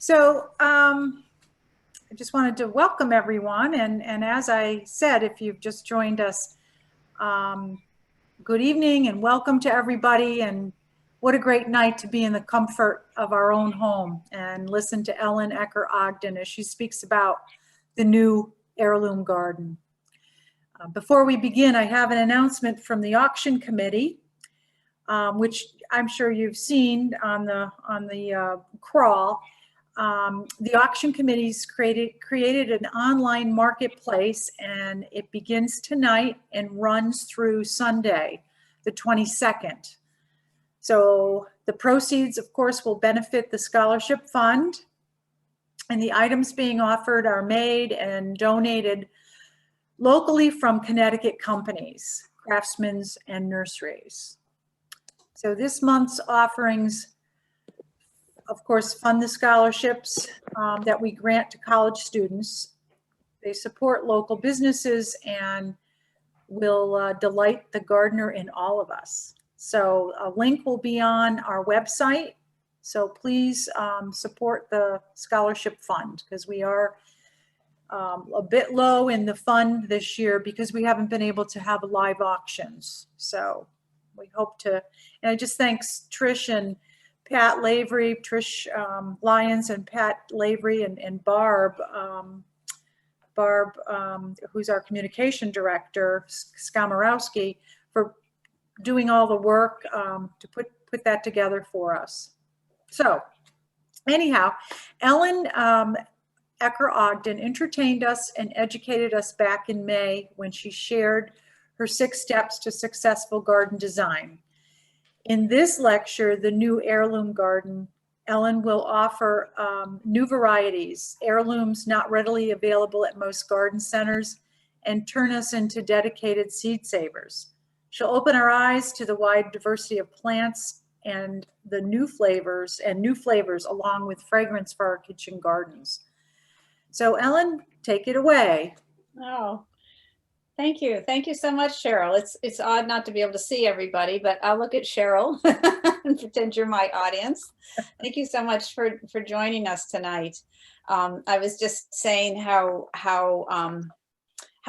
So I just wanted to welcome everyone. And as I said, if you've just joined us, good evening and welcome to everybody. And what a great night to be in the comfort of our own home and listen to Ellen Ecker Ogden as she speaks about the new Heirloom Garden. Before we begin, I have an announcement from the auction committee, which I'm sure you've seen on the crawl. The auction committee's created an online marketplace, and it begins tonight and runs through Sunday, the 22nd. So the proceeds, of course, will benefit the scholarship fund, and the items being offered are made and donated locally from Connecticut companies, craftsmen, and nurseries. So this month's offerings, of course, fund the scholarships that we grant to college students. They support local businesses and will delight the gardener in all of us. So a link will be on our website. So please support the scholarship fund, because we are a bit low in the fund this year because we haven't been able to have live auctions. So we hope to, and I just thanks Trish and Pat Lavery, Trish Lyons and Pat Lavery and Barb, who's our communication director, Skomorowski, for doing all the work to put that together for us. So anyhow, Ellen Ecker Ogden entertained us and educated us back in May when she shared her 6 steps to successful garden design. In this lecture, The New Heirloom Garden, Ellen will offer new varieties, heirlooms not readily available at most garden centers, and turn us into dedicated seed savers. She'll open our eyes to the wide diversity of plants and the new flavors along with fragrance for our kitchen gardens. So Ellen, take it away. Oh, thank you. Thank you so much, Cheryl. It's odd not to be able to see everybody, but I'll look at Cheryl and pretend you're my audience. Thank you so much for joining us tonight. I was just saying how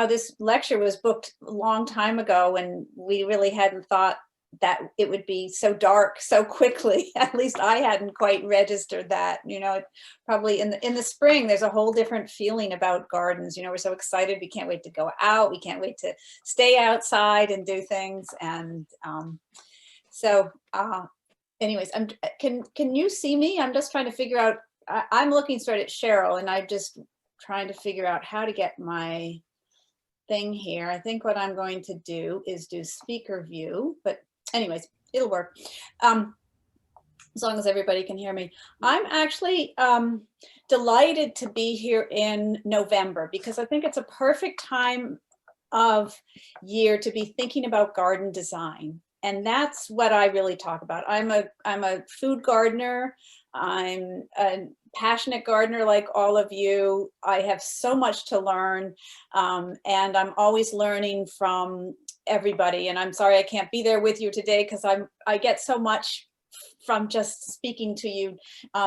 this lecture was booked a long time ago, and we really hadn't thought that it would be so dark so quickly. At least I hadn't quite registered that. You know, probably in the spring, there's a whole different feeling about gardens. You know, we're so excited. We can't wait to go out. We can't wait to stay outside and do things. And anyways, can you see me? I'm just trying to figure out. I'm looking straight at Cheryl, and I'm just trying to figure out how to get my thing here. I think what I'm going to do is do speaker view, but anyways, it'll work. As long as everybody can hear me. I'm actually delighted to be here in November, because I think it's a perfect time of year to be thinking about garden design. And that's what I really talk about. I'm a food gardener. I'm a passionate gardener like all of you. I have so much to learn, and I'm always learning from everybody. And I'm sorry I can't be there with you today, because I get so much from just speaking to you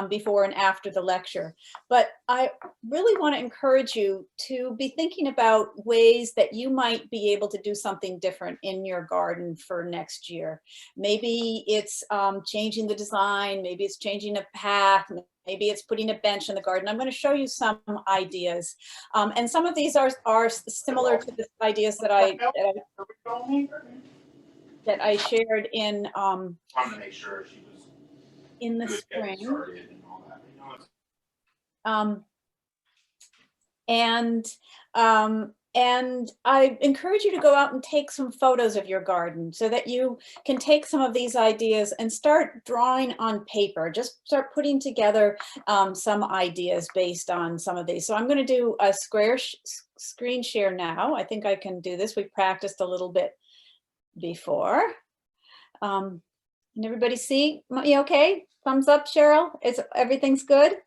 before and after the lecture. But I really want to encourage you to be thinking about ways that you might be able to do something different in your garden for next year. Maybe it's changing the design, maybe it's changing a path, maybe it's putting a bench in the garden. I'm going to show you some ideas. And some of these are similar to the ideas that I shared in to make sure she was in the spring. And all that. And I encourage you to go out and take some photos of your garden so that you can take some of these ideas and start drawing on paper. Just start putting together some ideas based on some of these. So I'm going to do a screen share now. I think I can do this. We practiced a little bit before. Can everybody see me okay? Thumbs up, Cheryl. Everything's good?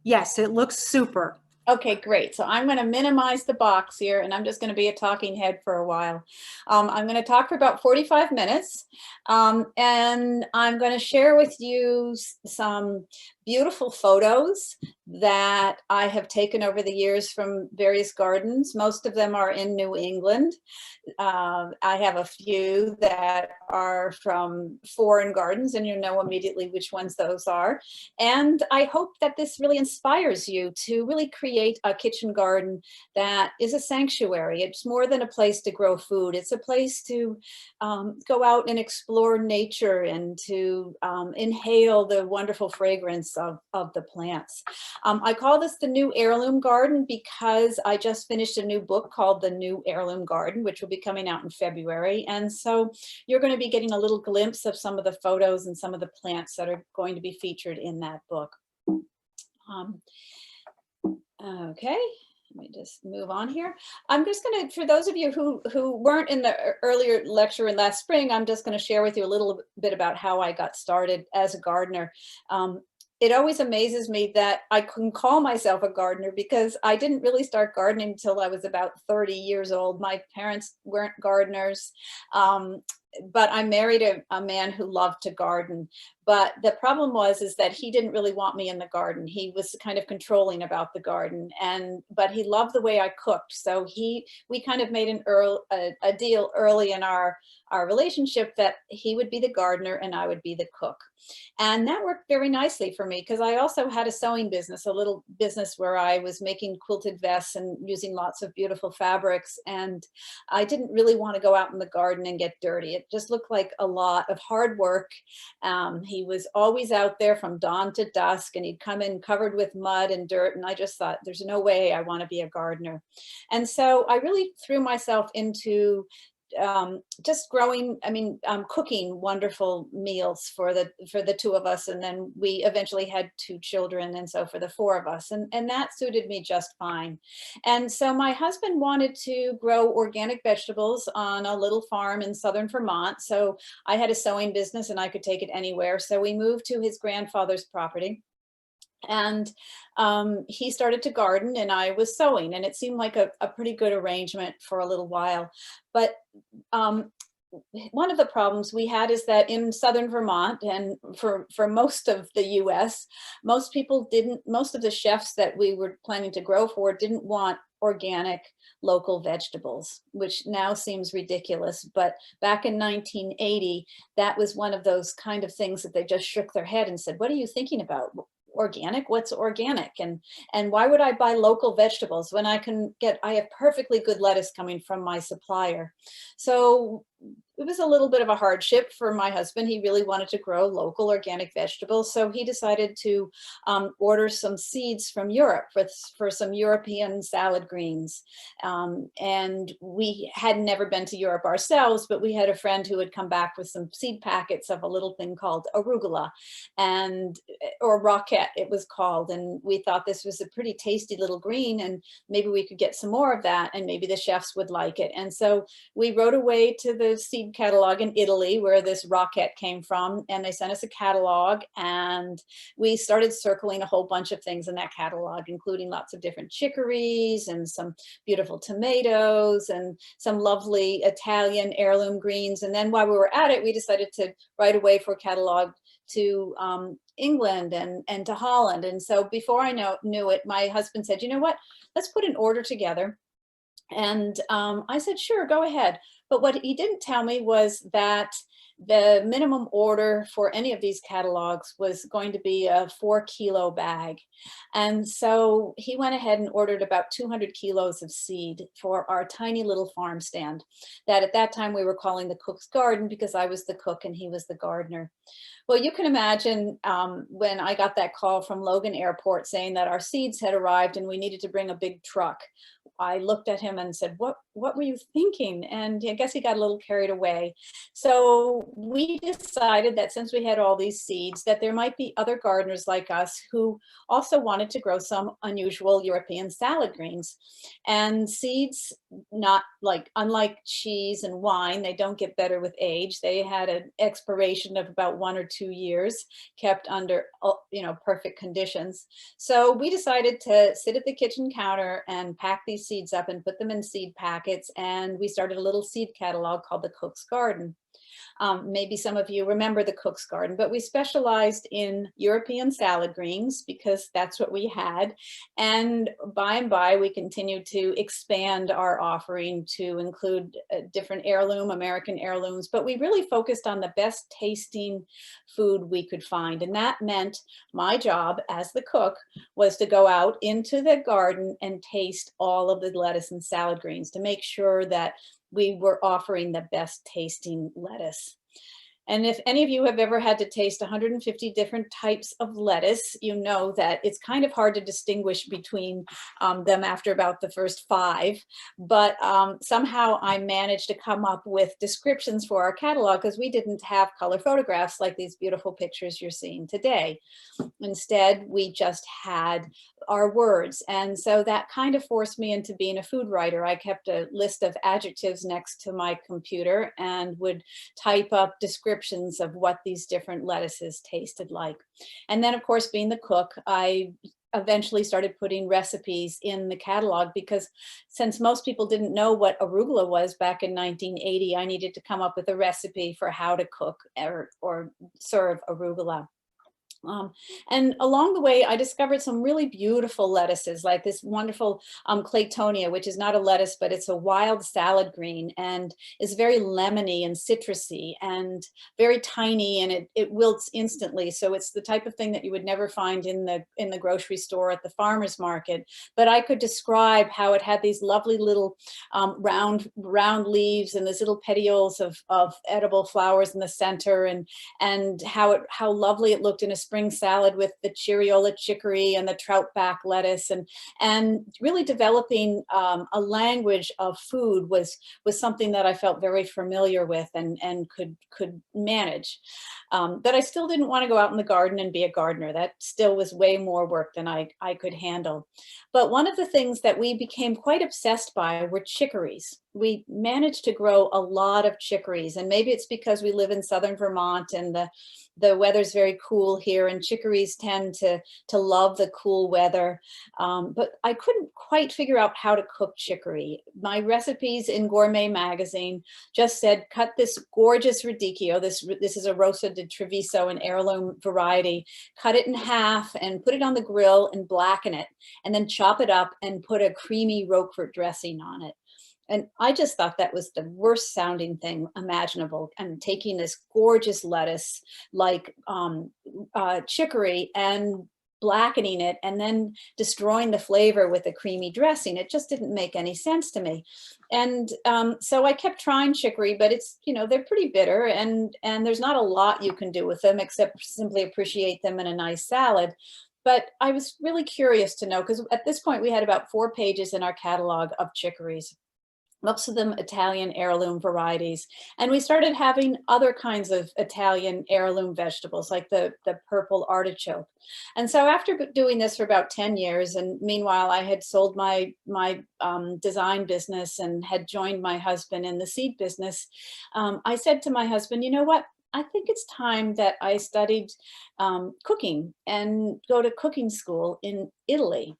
Yes, it looks super. Okay, great. So I'm going to minimize the box here, and I'm just going to be a talking head for a while. I'm going to talk for about 45 minutes, and I'm going to share with you some beautiful photos that I have taken over the years from various gardens. Most of them are in New England. I have a few that are from foreign gardens, and you know immediately which ones those are. And I hope that this really inspires you to really create a kitchen garden that is a sanctuary. It's more than a place to grow food. It's a place to go out and explore nature and to inhale the wonderful fragrance of the plants. I call this the New Heirloom Garden because I just finished a new book called The New Heirloom Garden, which will be coming out in February. And so you're going to be getting a little glimpse of some of the photos and some of the plants that are going to be featured in that book. Okay. Let me just move on here. I'm just going to, for those of you who weren't in the earlier lecture in last spring, I'm just going to share with you a little bit about how I got started as a gardener. It always amazes me that I couldn't call myself a gardener because I didn't really start gardening until I was about 30 years old. My parents weren't gardeners. But I married a man who loved to garden. But the problem is that he didn't really want me in the garden. He was kind of controlling about the garden, but he loved the way I cooked. So we kind of made a deal early in our relationship that he would be the gardener and I would be the cook. And that worked very nicely for me because I also had a sewing business, a little business where I was making quilted vests and using lots of beautiful fabrics. And I didn't really want to go out in the garden and get dirty. It just looked like a lot of hard work. He was always out there from dawn to dusk, and he'd come in covered with mud and dirt. And I just thought, there's no way I want to be a gardener. And so I really threw myself into just cooking wonderful meals for the two of us. And then we eventually had 2 children. And so for the 4 of us, and that suited me just fine. And so my husband wanted to grow organic vegetables on a little farm in southern Vermont. So I had a sewing business and I could take it anywhere. So we moved to his grandfather's property. And he started to garden and I was sewing, and it seemed like a pretty good arrangement for a little while. But one of the problems we had is that in southern Vermont and for most of the US, most of the chefs that we were planning to grow for didn't want organic local vegetables, which now seems ridiculous. But back in 1980, that was one of those kind of things that they just shook their head and said, what are you thinking about? Organic? What's organic? And why would I buy local vegetables when I have perfectly good lettuce coming from my supplier? So it was a little bit of a hardship for my husband. He really wanted to grow local organic vegetables. So he decided to order some seeds from Europe for some European salad greens. And we had never been to Europe ourselves, but we had a friend who had come back with some seed packets of a little thing called arugula, or rocket it was called. And we thought this was a pretty tasty little green, and maybe we could get some more of that, and maybe the chefs would like it. And so we wrote away to the seed catalog in Italy where this rocket came from, and they sent us a catalog, and we started circling a whole bunch of things in that catalog, including lots of different chicories and some beautiful tomatoes and some lovely Italian heirloom greens. And then while we were at it, we decided to write away for a catalog to England and to Holland. And so before I knew it, my husband said, you know what, let's put an order together. And I said, sure, go ahead. But what he didn't tell me was that the minimum order for any of these catalogs was going to be a 4-kilo bag. And so he went ahead and ordered about 200 kilos of seed for our tiny little farm stand that at that time we were calling the cook's garden, because I was the cook and he was the gardener. Well, you can imagine when I got that call from Logan Airport saying that our seeds had arrived and we needed to bring a big truck. I looked at him and said, what were you thinking? And I guess he got a little carried away. So we decided that since we had all these seeds, that there might be other gardeners like us who also wanted to grow some unusual European salad greens. And seeds not like, unlike cheese and wine, they don't get better with age. They had an expiration of about 1 or 2 years, kept under, perfect conditions. So we decided to sit at the kitchen counter and pack these seeds up and put them in seed packets. And we started a little seed catalog called the Cook's Garden. Maybe some of you remember the Cook's Garden, but we specialized in European salad greens because that's what we had. And by, we continued to expand our offering to include different American heirlooms, but we really focused on the best tasting food we could find. And that meant my job as the cook was to go out into the garden and taste all of the lettuce and salad greens to make sure that we were offering the best tasting lettuce. And if any of you have ever had to taste 150 different types of lettuce, you know that it's kind of hard to distinguish between them after about the first 5. But somehow I managed to come up with descriptions for our catalog because we didn't have color photographs like these beautiful pictures you're seeing today. Instead, we just had our words. And so that kind of forced me into being a food writer. I kept a list of adjectives next to my computer and would type up descriptions of what these different lettuces tasted like. And then, of course, being the cook, I eventually started putting recipes in the catalog because since most people didn't know what arugula was back in 1980, I needed to come up with a recipe for how to cook or serve arugula. And along the way, I discovered some really beautiful lettuces, like this wonderful Claytonia, which is not a lettuce, but it's a wild salad green and is very lemony and citrusy and very tiny, and it wilts instantly. So it's the type of thing that you would never find in the grocery store at the farmer's market. But I could describe how it had these lovely little round leaves and these little petioles of edible flowers in the center, and how lovely it looked in a spring salad with the Chiriola chicory and the troutback lettuce, and really developing a language of food was something that I felt very familiar with and could manage. But I still didn't want to go out in the garden and be a gardener. That still was way more work than I could handle. But one of the things that we became quite obsessed by were chicories. We managed to grow a lot of chicories, and maybe it's because we live in southern Vermont and the weather's very cool here, and chicories tend to love the cool weather. But I couldn't quite figure out how to cook chicory. My recipes in Gourmet magazine just said, cut this gorgeous radicchio. This is a Rosa de Treviso, an heirloom variety. Cut it in half and put it on the grill and blacken it, and then chop it up and put a creamy Roquefort dressing on it. And I just thought that was the worst sounding thing imaginable. And taking this gorgeous lettuce like chicory and blackening it and then destroying the flavor with a creamy dressing. It just didn't make any sense to me. And so I kept trying chicory, but it's, they're pretty bitter and there's not a lot you can do with them except simply appreciate them in a nice salad. But I was really curious to know, because at this point we had about 4 pages in our catalog of chicories, most of them Italian heirloom varieties. And we started having other kinds of Italian heirloom vegetables, like the purple artichoke. And so after doing this for about 10 years, and meanwhile I had sold my design business and had joined my husband in the seed business, I said to my husband, you know what? I think it's time that I studied cooking and go to cooking school in Italy.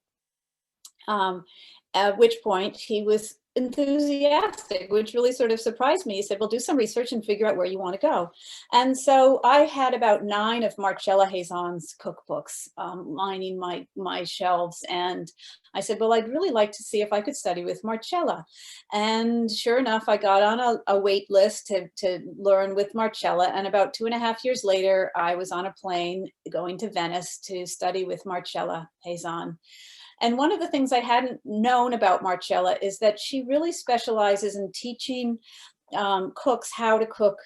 At which point he was enthusiastic, which really sort of surprised me. He said, well, do some research and figure out where you want to go. And so I had about 9 of Marcella Hazan's cookbooks lining my shelves. And I said, well, I'd really like to see if I could study with Marcella. And sure enough, I got on a wait list to learn with Marcella. And about 2.5 years later, I was on a plane going to Venice to study with Marcella Hazan. And one of the things I hadn't known about Marcella is that she really specializes in teaching cooks how to cook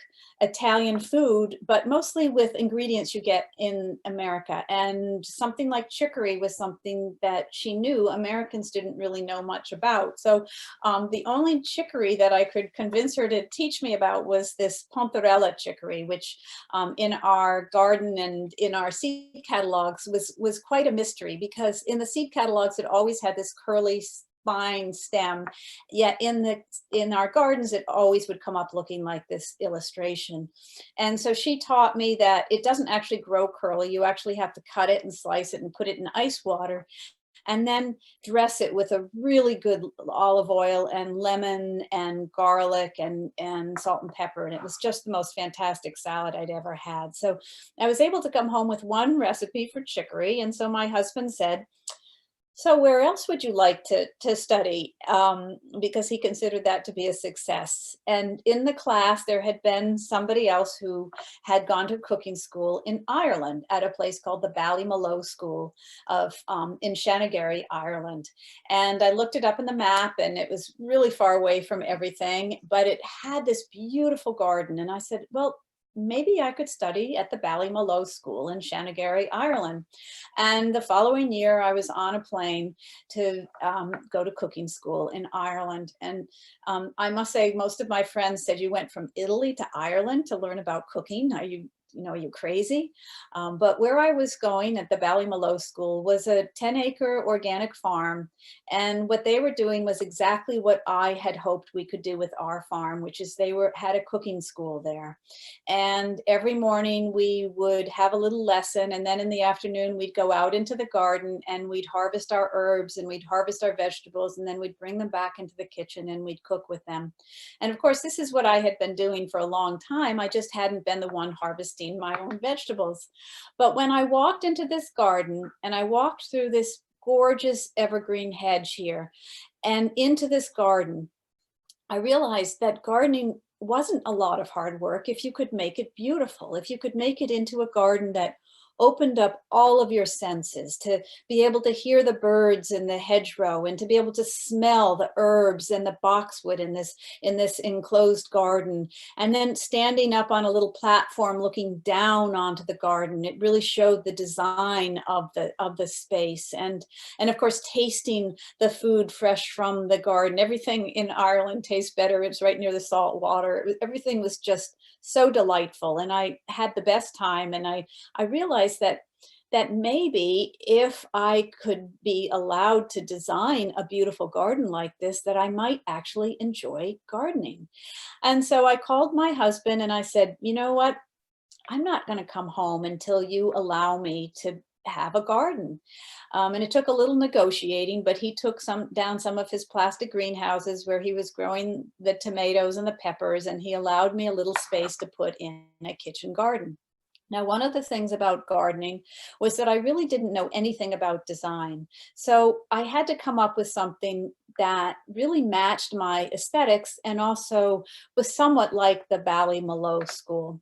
Italian food, but mostly with ingredients you get in America. And something like chicory was something that she knew Americans didn't really know much about. So the only chicory that I could convince her to teach me about was this Pomperella chicory, which in our garden and in our seed catalogs was quite a mystery, because in the seed catalogs it always had this curly fine stem, yet in our gardens it always would come up looking like this illustration. And so she taught me that it doesn't actually grow curly. You actually have to cut it and slice it and put it in ice water, and then dress it with a really good olive oil and lemon and garlic and salt and pepper. And it was just the most fantastic salad I'd ever had. So I was able to come home with one recipe for chicory. And so my husband said, so where else would you like to study? Because he considered that to be a success. And in the class, there had been somebody else who had gone to cooking school in Ireland at a place called the Ballymaloe School in Shanagary, Ireland. And I looked it up in the map, and it was really far away from everything, but it had this beautiful garden. And I said, well, maybe I could study at the Ballymaloe School in Shanagary, Ireland. And the following year, I was on a plane to go to cooking school in Ireland. And I must say, most of my friends said, you went from Italy to Ireland to learn about cooking. Are you crazy? But where I was going at the Ballymaloe School was a 10-acre organic farm. And what they were doing was exactly what I had hoped we could do with our farm, which is they had a cooking school there. And every morning we would have a little lesson. And then in the afternoon, we'd go out into the garden and we'd harvest our herbs and we'd harvest our vegetables. And then we'd bring them back into the kitchen and we'd cook with them. And of course, this is what I had been doing for a long time. I just hadn't been the one harvesting my own vegetables. But when I walked into this garden and I walked through this gorgeous evergreen hedge here and into this garden, I realized that gardening wasn't a lot of hard work if you could make it beautiful, if you could make it into a garden that opened up all of your senses, to be able to hear the birds in the hedgerow and to be able to smell the herbs and the boxwood in this enclosed garden. And then standing up on a little platform looking down onto the garden, it really showed the design of the space. And of course, tasting the food fresh from the garden. Everything in Ireland tastes better. It's right near the salt water. Everything was just so delightful. And I had the best time. And I realized that maybe if I could be allowed to design a beautiful garden like this, that I might actually enjoy gardening. And so I called my husband and I said, you know what? I'm not going to come home until you allow me to have a garden. And it took a little negotiating, but he took down some of his plastic greenhouses where he was growing the tomatoes and the peppers, and he allowed me a little space to put in a kitchen garden. Now, one of the things about gardening was that I really didn't know anything about design. So I had to come up with something that really matched my aesthetics and also was somewhat like the Ballymaloe School.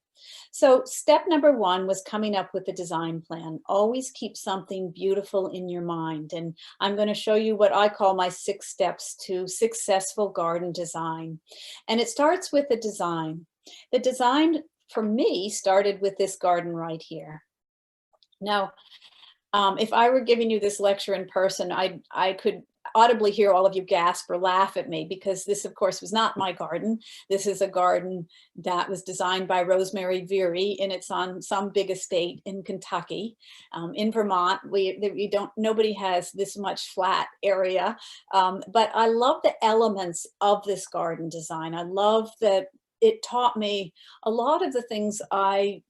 So step number one was coming up with a design plan. Always keep something beautiful in your mind. And I'm going to show you what I call my 6 steps to successful garden design. And it starts with the design. The design for me started with this garden right here. Now, if I were giving you this lecture in person, I could audibly hear all of you gasp or laugh at me, because this, of course, was not my garden. This is a garden that was designed by Rosemary Veary, and it's on some big estate in Kentucky. In Vermont, nobody has this much flat area, but I love the elements of this garden design. I love that it taught me a lot of the things I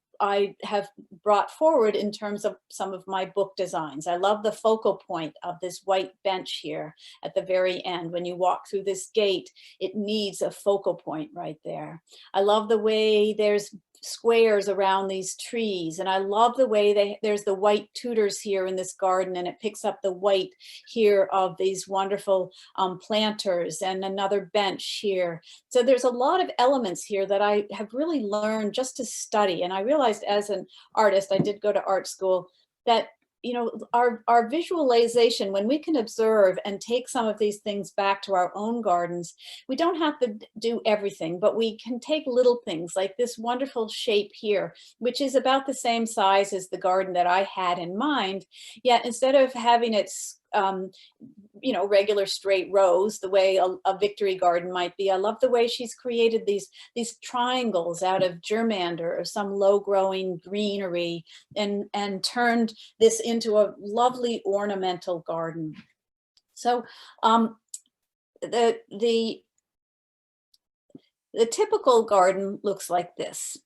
have brought forward in terms of some of my book designs. I love the focal point of this white bench here at the very end. When you walk through this gate, it needs a focal point right there. I love the way there's squares around these trees. And I love the way there's the white Tudors here in this garden, and it picks up the white here of these wonderful planters and another bench here. So there's a lot of elements here that I have really learned just to study. And I realized as an artist, I did go to art school, that our visualization, when we can observe and take some of these things back to our own gardens, we don't have to do everything, but we can take little things like this wonderful shape here, which is about the same size as the garden that I had in mind. Yet instead of having it regular straight rows, the way a Victory garden might be, I love the way she's created these triangles out of germander or some low growing greenery, and turned this into a lovely ornamental garden. So the typical garden looks like this.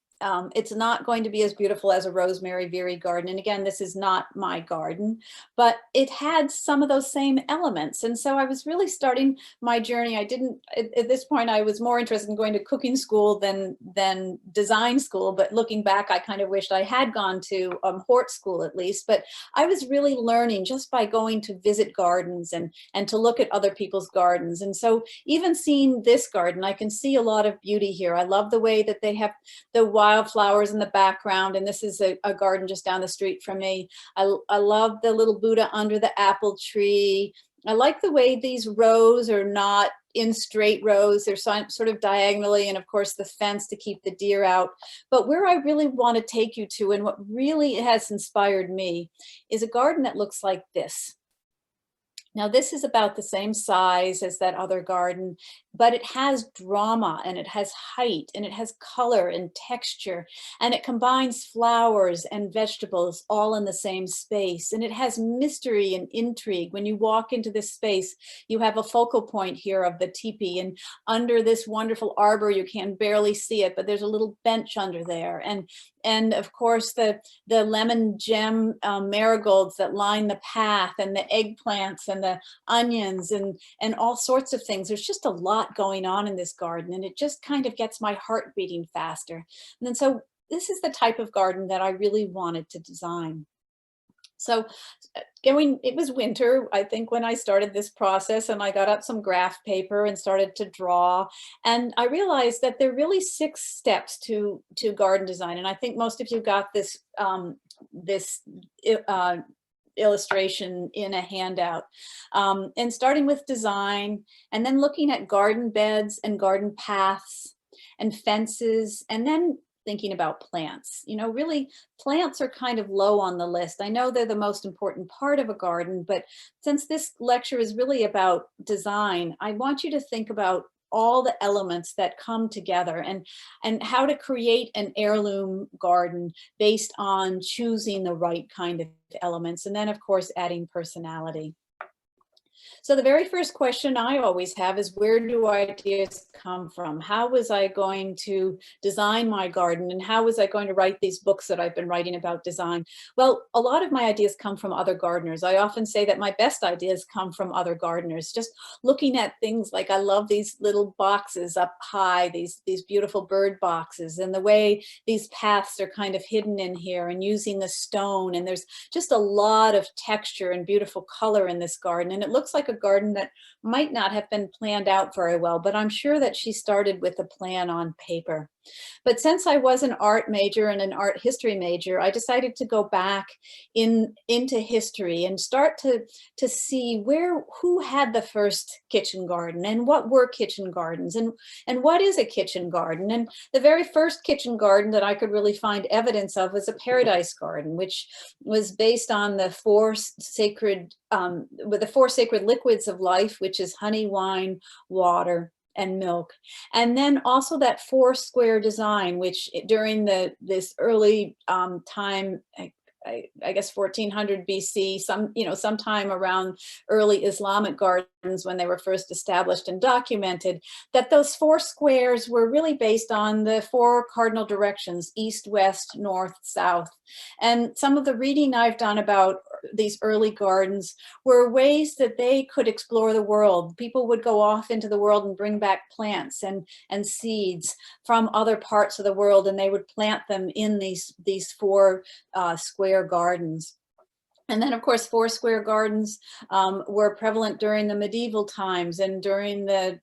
It's not going to be as beautiful as a rosemary veery garden. And again, this is not my garden, but it had some of those same elements. And so I was really starting my journey. I didn't, at this point, I was more interested in going to cooking school than design school. But looking back, I kind of wished I had gone to hort school at least. But I was really learning just by going to visit gardens and to look at other people's gardens. And so even seeing this garden, I can see a lot of beauty here. I love the way that they have the wildflowers in the background, and this is a garden just down the street from me. I love the little Buddha under the apple tree. I like the way these rows are not in straight rows. They're sort of diagonally, and of course the fence to keep the deer out. But where I really want to take you to, and what really has inspired me, is a garden that looks like this. Now, this is about the same size as that other garden, but it has drama and it has height and it has color and texture, and it combines flowers and vegetables all in the same space. And it has mystery and intrigue. When you walk into this space, you have a focal point here of the teepee, and under this wonderful arbor, you can barely see it, but there's a little bench under there. And of course, the lemon gem marigolds that line the path, and the eggplants and the onions and all sorts of things. There's just a lot going on in this garden, and it just kind of gets my heart beating faster. And then so this is the type of garden that I really wanted to design. So it was winter, I think, when I started this process, and I got out some graph paper and started to draw. And I realized that there are really 6 steps to garden design. And I think most of you got this, illustration in a handout. And starting with design, and then looking at garden beds and garden paths and fences, and then thinking about plants. You know, really, plants are kind of low on the list. I know they're the most important part of a garden, but since this lecture is really about design, I want you to think about all the elements that come together, and how to create an heirloom garden based on choosing the right kind of elements, and then of course adding personality. So the very first question I always have is, where do ideas come from? How was I going to design my garden, and how was I going to write these books that I've been writing about design? Well, a lot of my ideas come from other gardeners. I often say that my best ideas come from other gardeners. Just looking at things like, I love these little boxes up high, these beautiful bird boxes, and the way these paths are kind of hidden in here, and using the stone. And there's just a lot of texture and beautiful color in this garden. And it looks like a garden that might not have been planned out very well, but I'm sure that she started with a plan on paper. But since I was an art major and an art history major, I decided to go back into history and start to see who had the first kitchen garden, and what were kitchen gardens, and what is a kitchen garden. And the very first kitchen garden that I could really find evidence of was a paradise garden, which was based on the 4 sacred liquids of life, which is honey, wine, water, and milk. And then also that 4 square design, which during this early time, I guess 1400 BC, sometime around early Islamic gardens when they were first established and documented, that those 4 squares were really based on the 4 cardinal directions: east, west, north, south. And some of the reading I've done about these early gardens were ways that they could explore the world. People would go off into the world and bring back plants and seeds from other parts of the world, and they would plant them in these 4 square gardens. And then, of course, 4 square gardens were prevalent during the medieval times and during the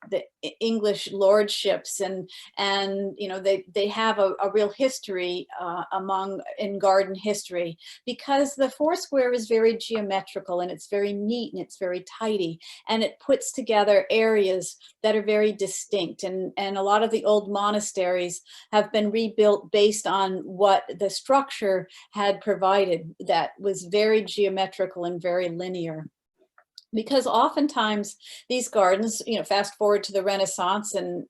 English lordships, and they have a real history in garden history, because the 4 square is very geometrical, and it's very neat, and it's very tidy, and it puts together areas that are very distinct. And a lot of the old monasteries have been rebuilt based on what the structure had provided, that was very geometrical and very linear. Because oftentimes these gardens, fast forward to the Renaissance, and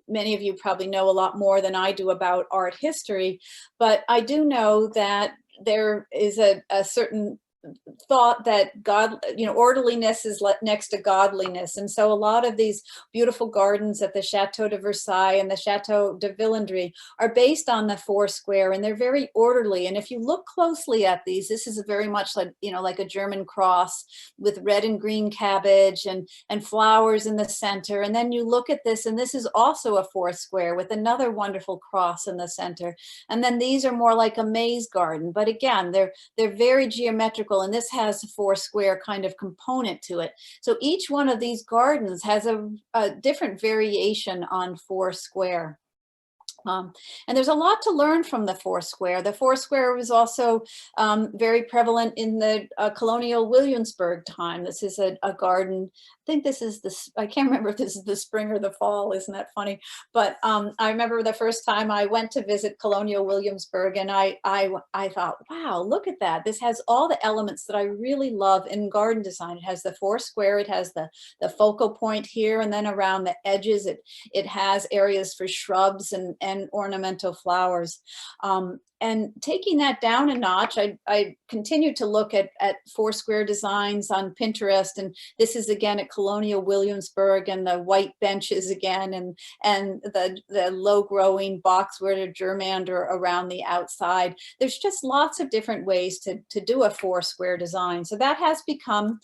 many of you probably know a lot more than I do about art history, but I do know that there is a certain thought that orderliness is next to godliness. And so a lot of these beautiful gardens at the Chateau de Versailles and the Chateau de Villandry are based on the four square, and they're very orderly. And if you look closely at these, this is very much like, like a German cross with red and green cabbage and flowers in the center. And then you look at this, and this is also a four square with another wonderful cross in the center. And then these are more like a maze garden. But again, they're very geometrical, and this has a four square kind of component to it. So each one of these gardens has a different variation on four square. And there's a lot to learn from the four square. The four square was also very prevalent in the colonial Williamsburg time. This is a garden. I think this is I can't remember if this is the spring or the fall. Isn't that funny? But I remember the first time I went to visit colonial Williamsburg, and I thought, wow, look at that. This has all the elements that I really love in garden design. It has the four square. It has the focal point here, and then around the edges, it has areas for shrubs and ornamental flowers. And taking that down a notch, I continued to look at four square designs on Pinterest. And this is again at colonial Williamsburg, and the white benches again, and the low growing boxwood or germander around the outside. There's just lots of different ways to do a four square design. So that has become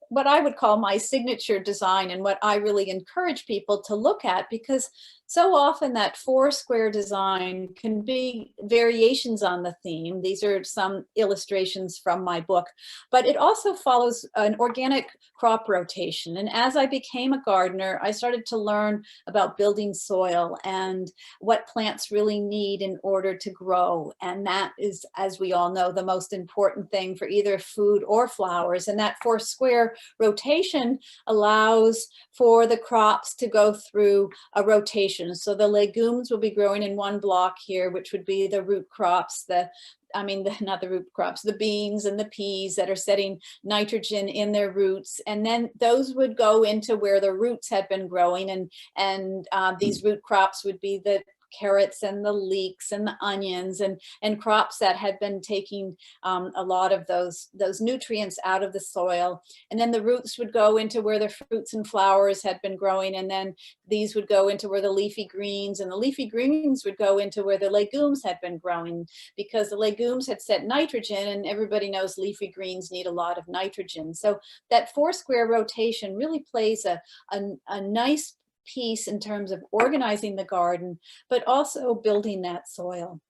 what I would call my signature design, and what I really encourage people to look at, because so often that four square design can be variations on the theme. These are some illustrations from my book, but it also follows an organic crop rotation. And as I became a gardener, I started to learn about building soil and what plants really need in order to grow. And that is, as we all know, the most important thing for either food or flowers. And that four square rotation allows for the crops to go through a rotation. So the legumes will be growing in one block here, which would be the root crops, not the root crops, the beans and the peas that are setting nitrogen in their roots. And then those would go into where the roots had been growing. And these root crops would be the carrots and the leeks and the onions and crops that had been taking a lot of those nutrients out of the soil. And then the roots would go into where the fruits and flowers had been growing. And then these would go into where the leafy greens, and the leafy greens would go into where the legumes had been growing, because the legumes had set nitrogen, and everybody knows leafy greens need a lot of nitrogen. So that four square rotation really plays a nice piece in terms of organizing the garden, but also building that soil.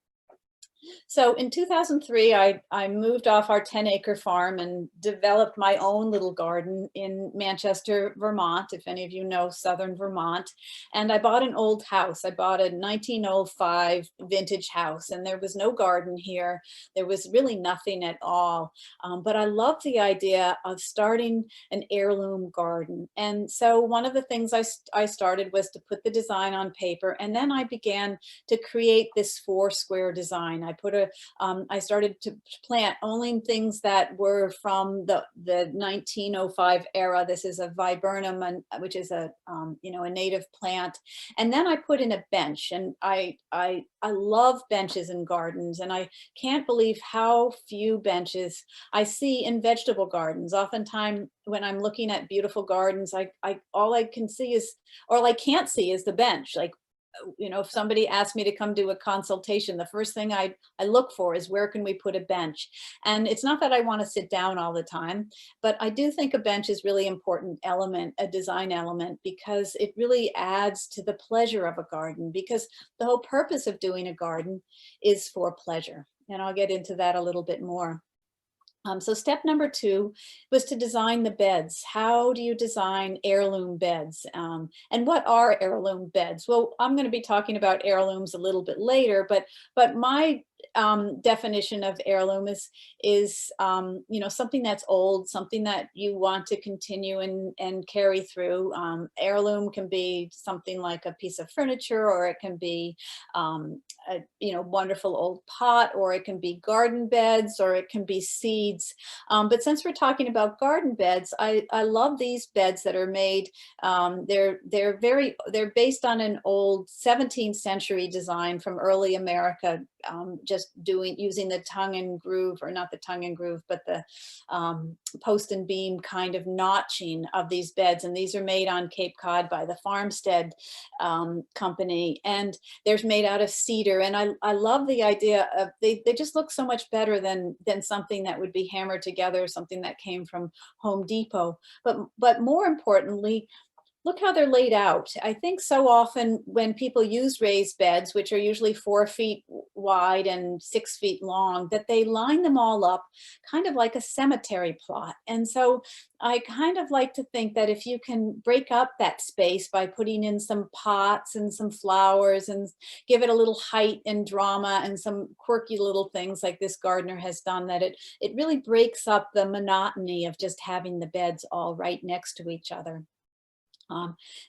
So in 2003, I moved off our 10-acre farm and developed my own little garden in Manchester, Vermont, if any of you know southern Vermont. And I bought an old house. I bought a 1905 vintage house, and there was no garden here. There was really nothing at all. But I loved the idea of starting an heirloom garden. And so one of the things I started was to put the design on paper, and then I began to create this four square design. I started to plant only things that were from the 1905 era. This is a viburnum, which is a native plant. And then I put in a bench, and I love benches in gardens, and I can't believe how few benches I see in vegetable gardens. Oftentimes when I'm looking at beautiful gardens, all I can see is, or I can't see, is the bench. Like, if somebody asked me to come do a consultation, the first thing I look for is, where can we put a bench? And it's not that I want to sit down all the time, but I do think a bench is really important element, a design element, because it really adds to the pleasure of a garden, because the whole purpose of doing a garden is for pleasure. And I'll get into that a little bit more. So step number 2 was to design the beds. How do you design heirloom beds? And what are heirloom beds? Well, I'm going to be talking about heirlooms a little bit later, but my definition of heirloom is something that's old, something that you want to continue and carry through. Heirloom can be something like a piece of furniture, or it can be a wonderful old pot, or it can be garden beds, or it can be seeds. But since we're talking about garden beds, I love these beds that are made. They're based on an old 17th century design from early America, just using the tongue and groove, or not the tongue and groove, but the post and beam kind of notching of these beds. And these are made on Cape Cod by the Farmstead company, and they're made out of cedar. And I love the idea of, they just look so much better than something that would be hammered together, something that came from Home Depot. But more importantly, look how they're laid out. I think so often when people use raised beds, which are usually 4 feet wide and 6 feet long, that they line them all up kind of like a cemetery plot. And so I kind of like to think that if you can break up that space by putting in some pots and some flowers and give it a little height and drama and some quirky little things like this gardener has done, that it really breaks up the monotony of just having the beds all right next to each other.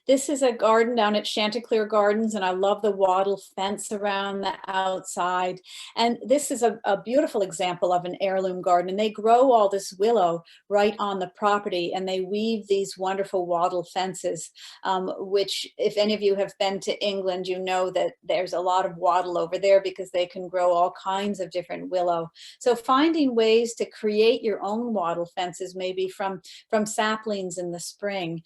This is a garden down at Chanticleer Gardens, and I love the wattle fence around the outside. And this is a beautiful example of an heirloom garden. And they grow all this willow right on the property, and they weave these wonderful wattle fences, which, if any of you have been to England, you know that there's a lot of wattle over there because they can grow all kinds of different willow. So finding ways to create your own wattle fences, maybe from saplings in the spring,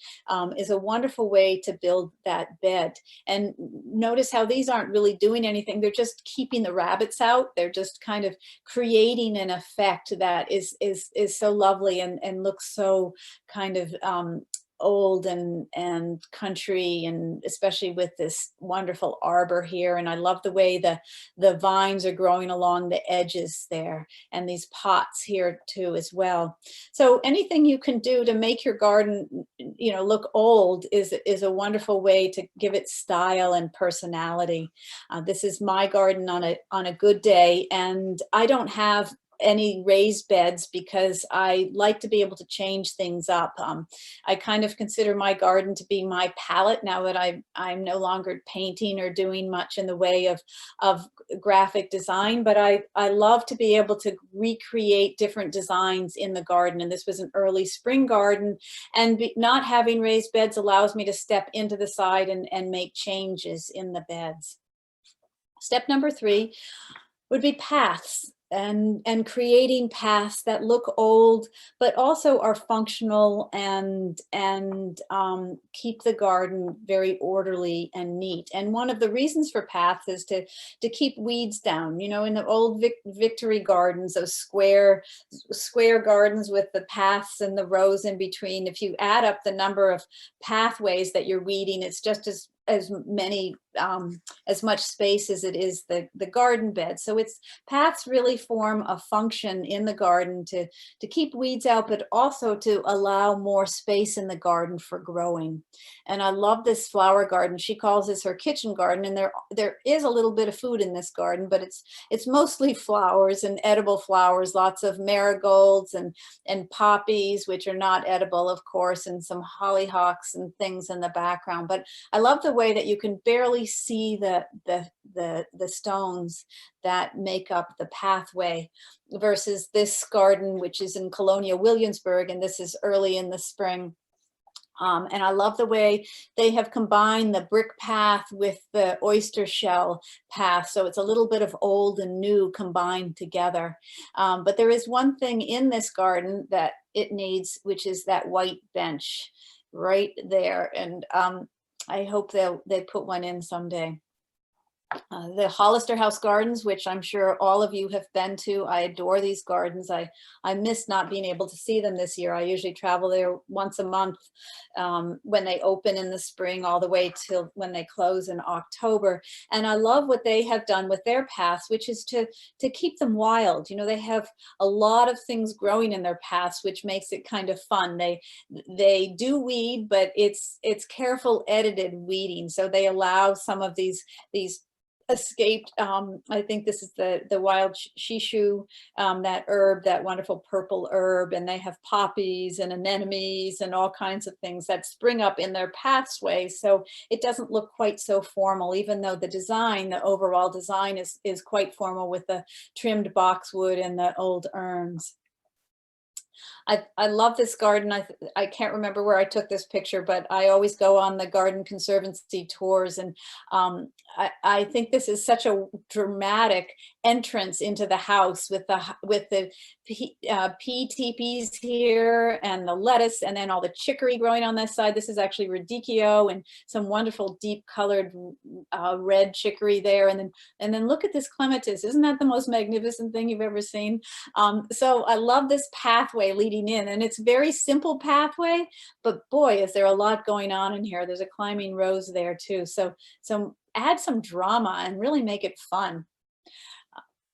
is a wonderful way to build that bed. And notice how these aren't really doing anything. They're just keeping the rabbits out. They're just kind of creating an effect that is so lovely and looks so kind of old and country, and especially with this wonderful arbor here. And I love the way the vines are growing along the edges there, and these pots here too as well. So anything you can do to make your garden, you know, look old is a wonderful way to give it style and personality. This is my garden on a good day, and I don't have any raised beds because I like to be able to change things up. I kind of consider my garden to be my palette now that I'm no longer painting or doing much in the way of graphic design, but I love to be able to recreate different designs in the garden. And this was an early spring garden, and not having raised beds allows me to step into the side and make changes in the beds. Step number 3 would be paths. And creating paths that look old, but also are functional and keep the garden very orderly and neat. And one of the reasons for paths is to keep weeds down. You know, in the old Victory gardens, those square gardens with the paths and the rows in between, if you add up the number of pathways that you're weeding, it's just as much space as it is the garden bed. So its paths really form a function in the garden to keep weeds out, but also to allow more space in the garden for growing. And I love this flower garden. She calls this her kitchen garden, and there is a little bit of food in this garden, but it's mostly flowers and edible flowers, lots of marigolds and poppies, which are not edible, of course, and some hollyhocks and things in the background. But I love the way that you can barely see the stones that make up the pathway, versus this garden, which is in Colonial Williamsburg, and this is early in the spring. And I love the way they have combined the brick path with the oyster shell path. So it's a little bit of old and new combined together. But there is one thing in this garden that it needs, which is that white bench right there. And I hope they put one in someday. The Hollister House Gardens, which I'm sure all of you have been to. I adore these gardens. I missed not being able to see them this year. I usually travel there once a month when they open in the spring, all the way till when they close in October. And I love what they have done with their paths, which is to keep them wild. You know, they have a lot of things growing in their paths, which makes it kind of fun. They do weed, but it's careful edited weeding. So they allow some of these escaped, I think this is the wild shishu, that herb, that wonderful purple herb, and they have poppies and anemones and all kinds of things that spring up in their pathway. So it doesn't look quite so formal, even though the overall design is quite formal with the trimmed boxwood and the old urns. I love this garden. I can't remember where I took this picture, but I always go on the garden conservancy tours, and I think this is such a dramatic entrance into the house with the pea teepees here and the lettuce, and then all the chicory growing on this side. This is actually radicchio and some wonderful deep colored red chicory there, and then look at this clematis. Isn't that the most magnificent thing you've ever seen? So I love this pathway leading in, and it's a very simple pathway, but boy, is there a lot going on in here. There's a climbing rose there too. So add some drama and really make it fun.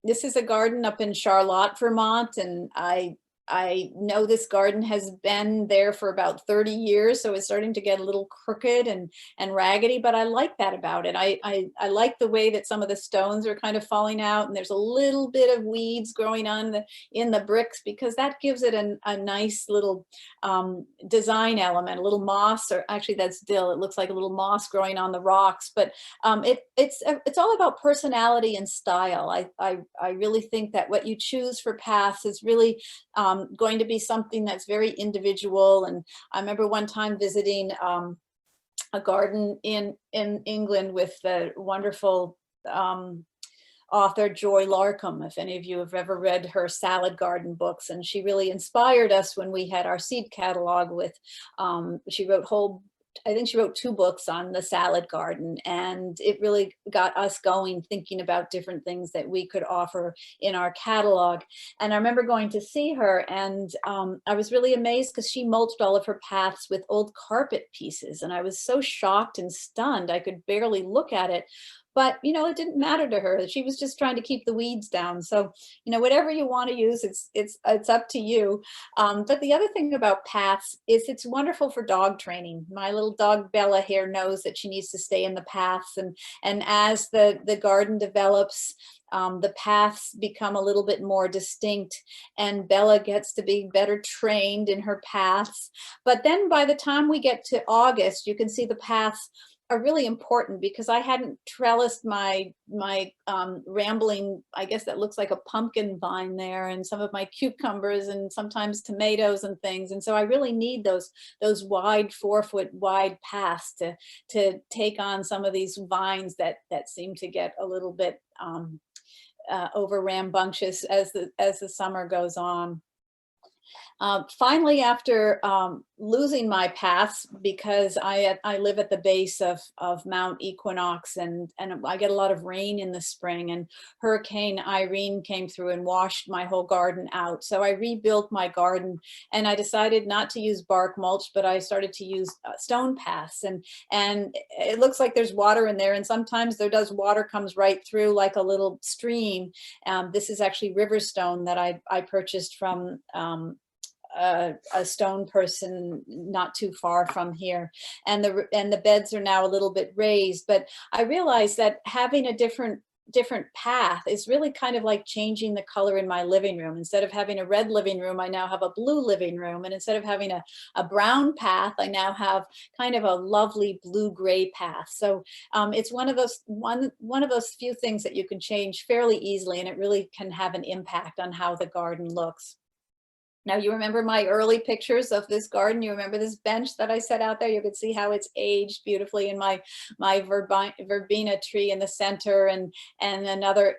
This is a garden up in Charlotte, Vermont, and I know this garden has been there for about 30 years, so it's starting to get a little crooked and raggedy, but I like that about it. I like the way that some of the stones are kind of falling out, and there's a little bit of weeds growing on in the bricks, because that gives it a nice little design element, a little moss, or actually that's dill. It looks like a little moss growing on the rocks, but it's all about personality and style. I really think that what you choose for paths is really going to be something that's very individual. And I remember one time visiting a garden in England with the wonderful author Joy Larkham, if any of you have ever read her salad garden books. And she really inspired us when we had our seed catalog with, I think she wrote 2 books on the salad garden, and it really got us going, thinking about different things that we could offer in our catalog. And I remember going to see her, and I was really amazed because she mulched all of her paths with old carpet pieces. And I was so shocked and stunned, I could barely look at it. But, you know, it didn't matter to her. She was just trying to keep the weeds down. So, you know, whatever you want to use, it's up to you. But the other thing about paths is it's wonderful for dog training. My little dog Bella here knows that she needs to stay in the paths. And as the garden develops, the paths become a little bit more distinct, and Bella gets to be better trained in her paths. But then by the time we get to August, you can see the paths are really important, because I hadn't trellised my rambling, I guess that looks like a pumpkin vine there, and some of my cucumbers and sometimes tomatoes and things. And so I really need those wide 4-foot wide paths to take on some of these vines that seem to get a little bit over rambunctious as the summer goes on. Finally, after losing my paths, because I live at the base of Mount Equinox, and I get a lot of rain in the spring, and Hurricane Irene came through and washed my whole garden out. So I rebuilt my garden, and I decided not to use bark mulch, but I started to use stone paths, and it looks like there's water in there, and sometimes water comes right through like a little stream. This is actually river stone that I purchased from a stone person not too far from here, and the beds are now a little bit raised. But I realized that having a different path is really kind of like changing the color in my living room. Instead of having a red living room, I now have a blue living room, and instead of having a brown path, I now have kind of a lovely blue-gray path. So it's one of those few things that you can change fairly easily, and it really can have an impact on how the garden looks. Now, you remember my early pictures of this garden. You remember this bench that I set out there. You could see how it's aged beautifully, in my verbena tree in the center, and another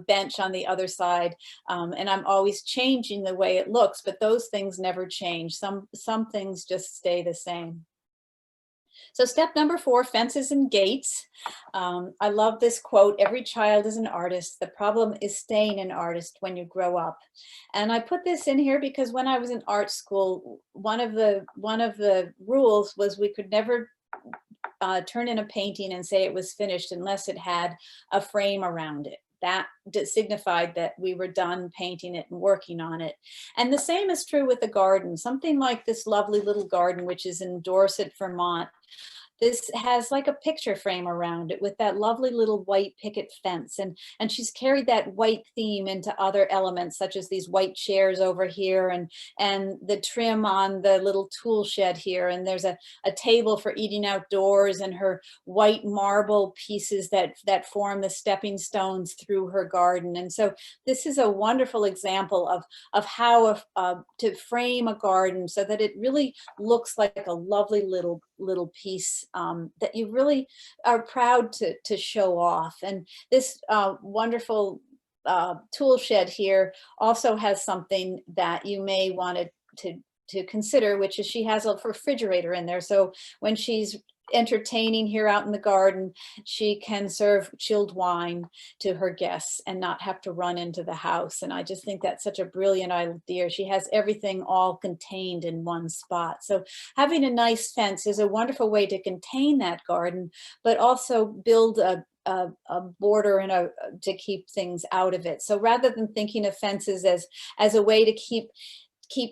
bench on the other side. And I'm always changing the way it looks, but those things never change. Some things just stay the same. So step number 4, fences and gates. I love this quote: "Every child is an artist. The problem is staying an artist when you grow up." And I put this in here because when I was in art school, one of the rules was we could never turn in a painting and say it was finished unless it had a frame around it. That signified that we were done painting it and working on it. And the same is true with the garden. Something like this lovely little garden, which is in Dorset, Vermont. this has like a picture frame around it with that lovely little white picket fence. And she's carried that white theme into other elements, such as these white chairs over here, and the trim on the little tool shed here. And there's a table for eating outdoors, and her white marble pieces that form the stepping stones through her garden. And so this is a wonderful example of how to frame a garden so that it really looks like a lovely little piece that you really are proud to show off. And this wonderful tool shed here also has something that you may want to consider, which is she has a refrigerator in there. So when she's entertaining here out in the garden, she can serve chilled wine to her guests and not have to run into the house. And I just think that's such a brilliant idea. She has everything all contained in one spot. So having a nice fence is a wonderful way to contain that garden, but also build a border and to keep things out of it. So rather than thinking of fences as a way to keep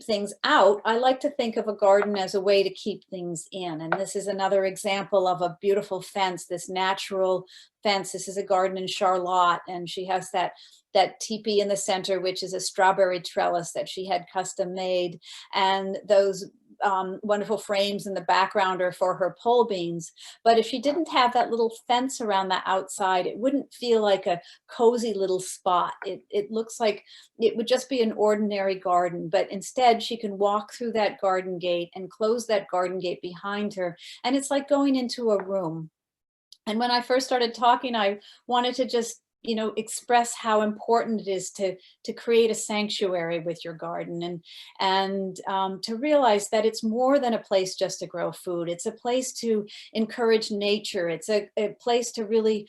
things out, I like to think of a garden as a way to keep things in. And this is another example of a beautiful fence, this natural fence. This is a garden in Charlotte, and she has that teepee in the center, which is a strawberry trellis that she had custom made. And those wonderful frames in the background are for her pole beans. But if she didn't have that little fence around the outside, it wouldn't feel like a cozy little spot. It looks like it would just be an ordinary garden, but instead she can walk through that garden gate and close that garden gate behind her. And it's like going into a room. And when I first started talking, I wanted to just express how important it is to create a sanctuary with your garden, and to realize that it's more than a place just to grow food. It's a place to encourage nature. It's a place to really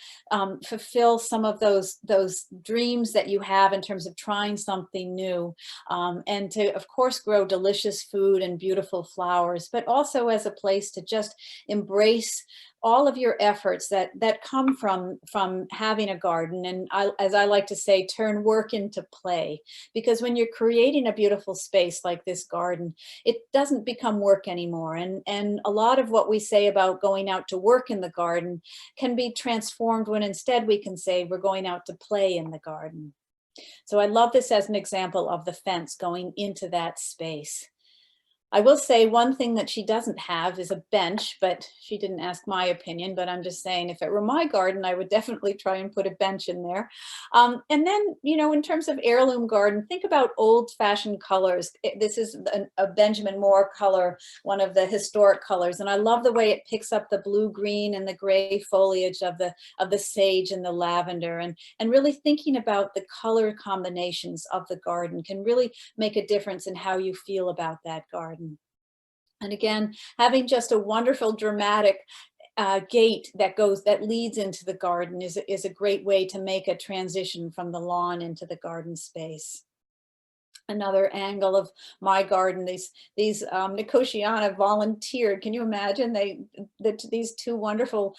fulfill some of those dreams that you have in terms of trying something new, and to, of course, grow delicious food and beautiful flowers, but also as a place to just embrace all of your efforts that come from having a garden. And as I like to say, turn work into play, because when you're creating a beautiful space like this garden, it doesn't become work anymore. And a lot of what we say about going out to work in the garden can be transformed when instead we can say we're going out to play in the garden. So I love this as an example of the fence going into that space. I will say one thing that she doesn't have is a bench, but she didn't ask my opinion, but I'm just saying if it were my garden, I would definitely try and put a bench in there. And then, in terms of heirloom garden, think about old-fashioned colors. This is a Benjamin Moore color, one of the historic colors. And I love the way it picks up the blue-green and the gray foliage of the sage and the lavender. And really thinking about the color combinations of the garden can really make a difference in how you feel about that garden. And again, having just a wonderful dramatic gate that leads into the garden is a great way to make a transition from the lawn into the garden space. Another angle of my garden, these Nicotiana volunteered. Can you imagine? These two wonderful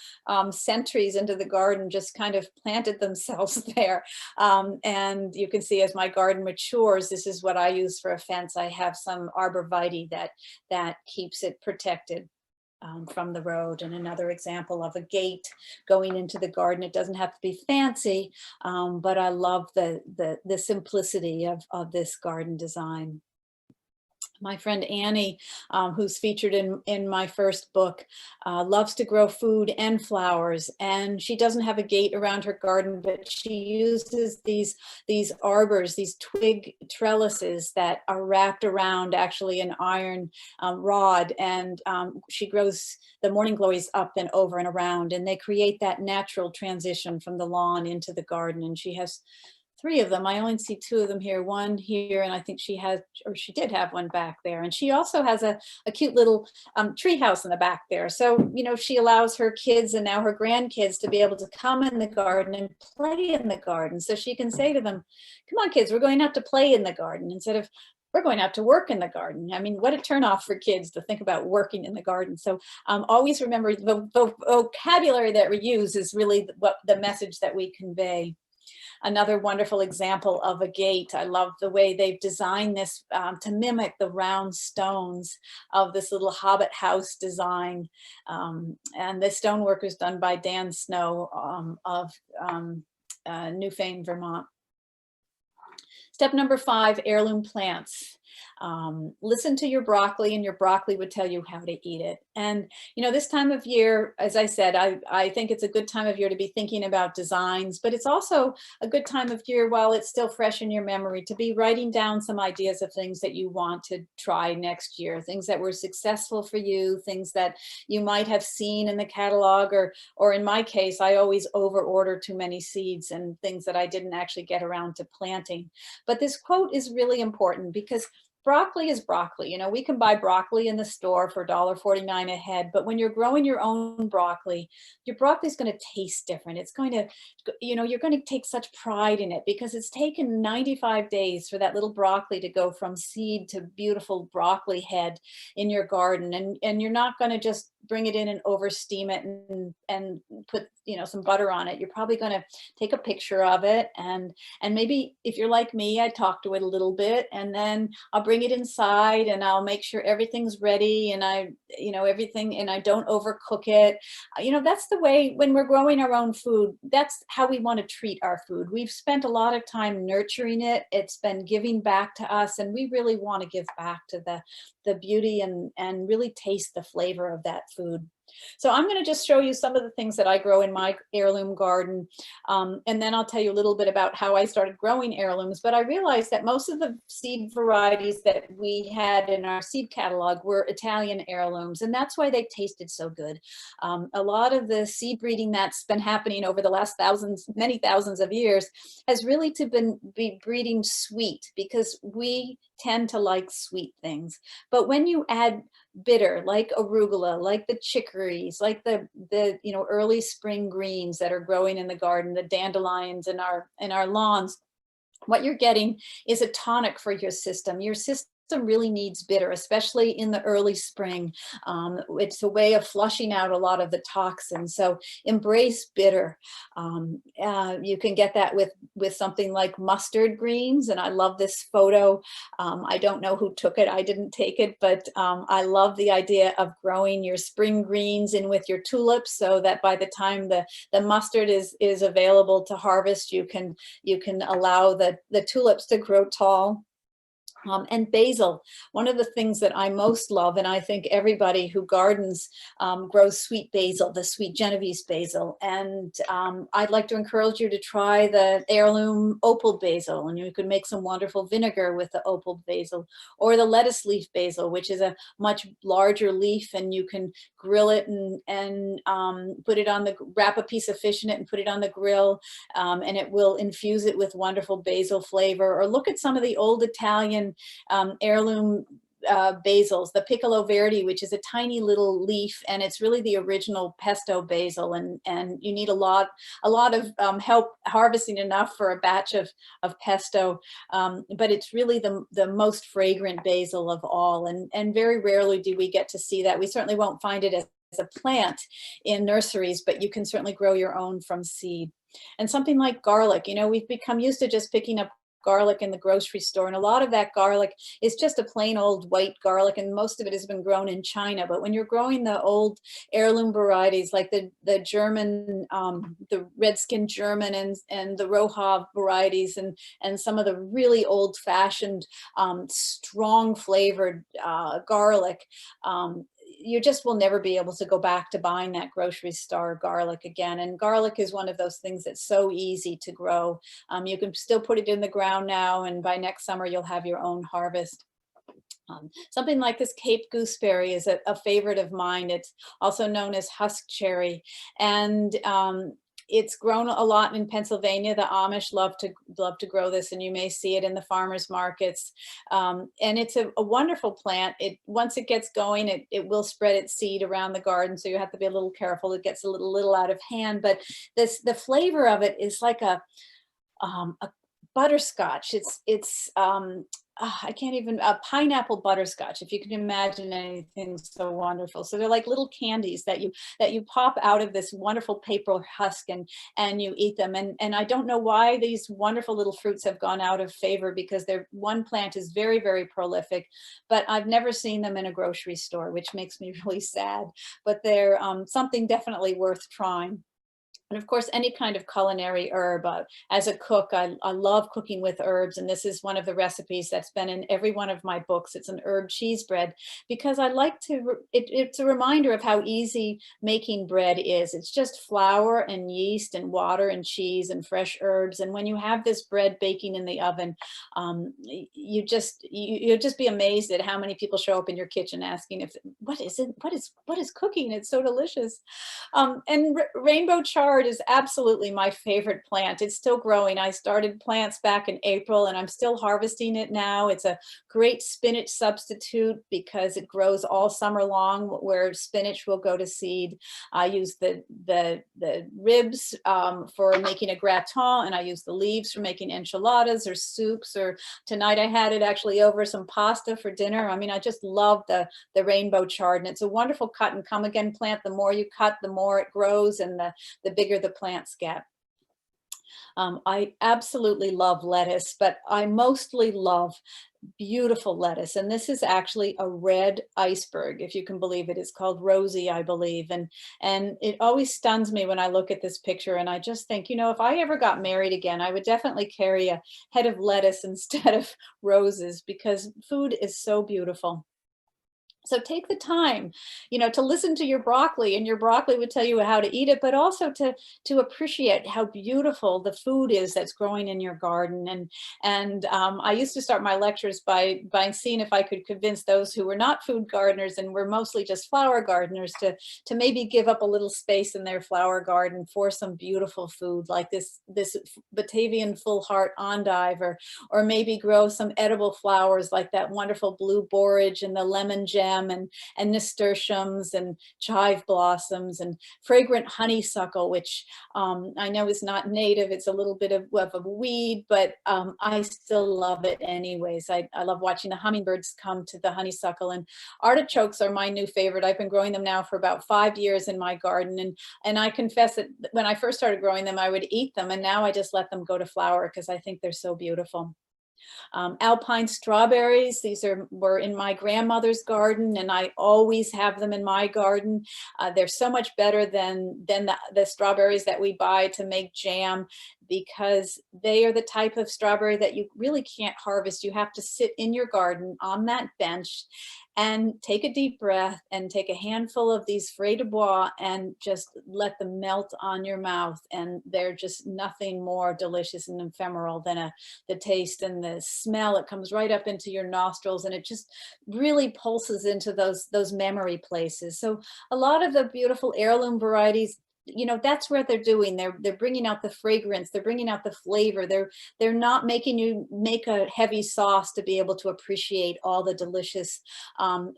sentries into the garden just kind of planted themselves there. And you can see as my garden matures, this is what I use for a fence. I have some arborvitae that keeps it protected from the road. And another example of a gate going into the garden. It doesn't have to be fancy, but I love the simplicity of this garden design. My friend Annie, who's featured in my first book, loves to grow food and flowers, and she doesn't have a gate around her garden, but she uses these arbors, these twig trellises that are wrapped around actually an iron rod, and she grows the morning glories up and over and around, and they create that natural transition from the lawn into the garden. And she has 3 of them. I only see 2 of them here, one here, and I think she did have one back there. And she also has a cute little tree house in the back there. So, she allows her kids and now her grandkids to be able to come in the garden and play in the garden. So she can say to them, come on, kids, we're going out to play in the garden instead of we're going out to work in the garden. I mean, what a turnoff for kids to think about working in the garden. So always remember the vocabulary that we use is really what the message that we convey. another wonderful example of a gate. I love the way they've designed this to mimic the round stones of this little hobbit house design. And the stonework is done by Dan Snow of Newfane, Vermont. Step number 5, heirloom plants. Listen to your broccoli, and your broccoli would tell you how to eat it. And, you know, this time of year, as I said, I think it's a good time of year to be thinking about designs, but it's also a good time of year, while it's still fresh in your memory, to be writing down some ideas of things that you want to try next year, things that were successful for you, things that you might have seen in the catalog, or in my case, I always over order too many seeds and things that I didn't actually get around to planting. But this quote is really important, because broccoli is broccoli. You know, we can buy broccoli in the store for $1.49 a head, but when you're growing your own broccoli, your broccoli is going to taste different. It's going to, you know, you're going to take such pride in it, because it's taken 95 days for that little broccoli to go from seed to beautiful broccoli head in your garden. And you're not going to just bring it in and over steam it and put, you know, some butter on it. You're probably going to take a picture of it, and maybe if you're like me, I talk to it a little bit, and then I'll bring it inside and I'll make sure everything's ready, and everything, and I don't overcook it. You know, that's the way when we're growing our own food, that's how we want to treat our food. We've spent a lot of time nurturing it. It's been giving back to us, and we really want to give back to the beauty and really taste the flavor of that food. So I'm going to just show you some of the things that I grow in my heirloom garden. And then I'll tell you a little bit about how I started growing heirlooms. But I realized that most of the seed varieties that we had in our seed catalog were Italian heirlooms. And that's why they tasted so good. A lot of the seed breeding that's been happening over the last many thousands of years has really be breeding sweet, because we tend to like sweet things. But when you add bitter, like arugula, like the chicories, like the early spring greens that are growing in the garden, the dandelions in our lawns, what you're getting is a tonic for your system. Your system really needs bitter, especially in the early spring. It's a way of flushing out a lot of the toxins. So embrace bitter. You can get that with something like mustard greens. And I love this photo. I don't know who took it. I didn't take it, but I love the idea of growing your spring greens in with your tulips, so that by the time the mustard is available to harvest, you can allow the tulips to grow tall. And basil, one of the things that I most love, and I think everybody who gardens grows sweet basil, the sweet Genovese basil. And I'd like to encourage you to try the heirloom opal basil, and you can make some wonderful vinegar with the opal basil, or the lettuce leaf basil, which is a much larger leaf, and you can grill it and put it on wrap a piece of fish in it and put it on the grill, and it will infuse it with wonderful basil flavor. Or look at some of the old Italian heirloom basils, the piccolo verde, which is a tiny little leaf, and it's really the original pesto basil, and you need a lot of help harvesting enough for a batch of pesto, but it's really the most fragrant basil of all, and very rarely do we get to see that. We certainly won't find it as a plant in nurseries, but you can certainly grow your own from seed. And something like garlic, you know, we've become used to just picking up garlic in the grocery store, and a lot of that garlic is just a plain old white garlic, and most of it has been grown in China. But when you're growing the old heirloom varieties, like the German, the Redskin German, and the Roja varieties, and some of the really old-fashioned strong flavored garlic, you just will never be able to go back to buying that grocery store garlic again. And garlic is one of those things that's so easy to grow. You can still put it in the ground now, and by next summer you'll have your own harvest. Something like this Cape gooseberry is a favorite of mine. It's also known as husk cherry, and it's grown a lot in Pennsylvania. The Amish love to grow this, and you may see it in the farmers markets. And it's a wonderful plant. Once it gets going, it will spread its seed around the garden, so you have to be a little careful. It gets a little out of hand, but the flavor of it is like a butterscotch. It's I can't even, pineapple butterscotch, if you can imagine anything so wonderful. So they're like little candies that you pop out of this wonderful paper husk and you eat them. And I don't know why these wonderful little fruits have gone out of favor, because one plant is very, very prolific, but I've never seen them in a grocery store, which makes me really sad. But they're something definitely worth trying. And of course, any kind of culinary herb. As a cook, I love cooking with herbs. And this is one of the recipes that's been in every one of my books. It's an herb cheese bread, because I like to, it's a reminder of how easy making bread is. It's just flour and yeast and water and cheese and fresh herbs. And when you have this bread baking in the oven, you'll just be amazed at how many people show up in your kitchen asking what is cooking? It's so delicious. And rainbow chard is absolutely my favorite plant. It's still growing. I started plants back in April and I'm still harvesting it now. It's a great spinach substitute because it grows all summer long, where spinach will go to seed. I use the ribs for making a gratin, and I use the leaves for making enchiladas or soups, or tonight I had it actually over some pasta for dinner. I mean, I just love the rainbow chard, and it's a wonderful cut and come again plant. The more you cut, the more it grows, and the bigger the plants get. I absolutely love lettuce, but I mostly love beautiful lettuce. And this is actually a red iceberg, if you can believe it. It's called Rosie, I believe. And it always stuns me when I look at this picture. And I just think, if I ever got married again, I would definitely carry a head of lettuce instead of roses, because food is so beautiful. So take the time, to listen to your broccoli, and your broccoli would tell you how to eat it, but also to appreciate how beautiful the food is that's growing in your garden. And I used to start my lectures by seeing if I could convince those who were not food gardeners and were mostly just flower gardeners to maybe give up a little space in their flower garden for some beautiful food, like this Batavian full heart endive, or maybe grow some edible flowers like that wonderful blue borage and the lemon gem and nasturtiums and chive blossoms and fragrant honeysuckle, which I know is not native. It's a little bit of a weed, but I still love it anyways. I love watching the hummingbirds come to the honeysuckle. And artichokes are my new favorite. I've been growing them now for about 5 years in my garden. And I confess that when I first started growing them, I would eat them. And now I just let them go to flower because I think they're so beautiful. Alpine strawberries, were in my grandmother's garden, and I always have them in my garden. They're so much better than the strawberries that we buy to make jam, because they are the type of strawberry that you really can't harvest. You have to sit in your garden on that bench and take a deep breath and take a handful of these feuilles de bois and just let them melt on your mouth. And they're just nothing more delicious and ephemeral than the taste and the smell. It comes right up into your nostrils, and it just really pulses into those memory places. So a lot of the beautiful heirloom varieties, that's where they're doing. They're bringing out the fragrance. They're bringing out the flavor. They're not making you make a heavy sauce to be able to appreciate all the delicious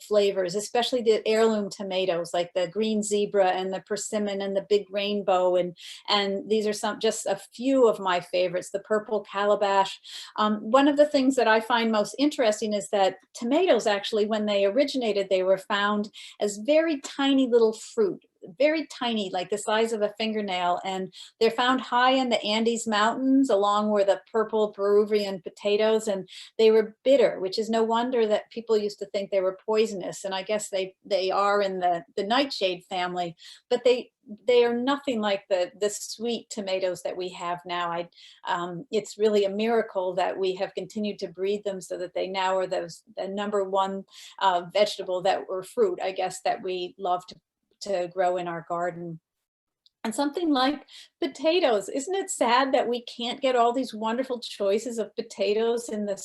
flavors, especially the heirloom tomatoes like the green zebra and the persimmon and the big rainbow. And these are just a few of my favorites, the purple calabash. One of the things that I find most interesting is that tomatoes, actually, when they originated, they were found as very tiny little fruit, very tiny, like the size of a fingernail, and they're found high in the Andes Mountains along with the purple Peruvian potatoes, and they were bitter, which is no wonder that people used to think they were poisonous. And I guess they are in the nightshade family, but they are nothing like the sweet tomatoes that we have now. It's really a miracle that we have continued to breed them so that they now are the number one vegetable or fruit, I guess, that we love to grow in our garden. And something like potatoes. Isn't it sad that we can't get all these wonderful choices of potatoes in the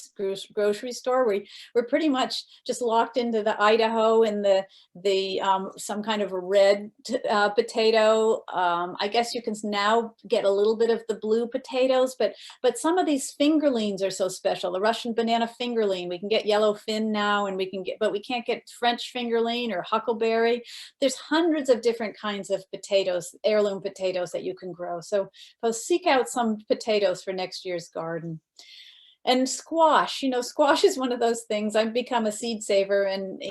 grocery store? We're pretty much just locked into the Idaho and the some kind of a red potato. I guess you can now get a little bit of the blue potatoes, but some of these fingerlings are so special. The Russian banana fingerling, we can get yellow fin now, and but we can't get French fingerling or huckleberry. There's hundreds of different kinds of potatoes, heirloom potatoes, that you can grow. So seek out some potatoes for next year's garden. And squash, squash is one of those things. I've become a seed saver, and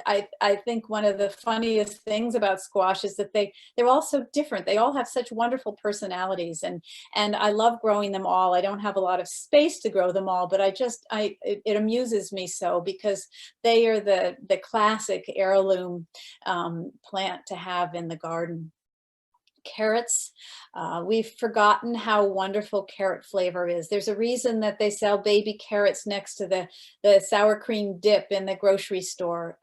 I think one of the funniest things about squash is that they're all so different. They all have such wonderful personalities, and I love growing them all. I don't have a lot of space to grow them all, but it amuses me so, because they are the classic heirloom plant to have in the garden. Carrots. We've forgotten how wonderful carrot flavor is. There's a reason that they sell baby carrots next to the sour cream dip in the grocery store,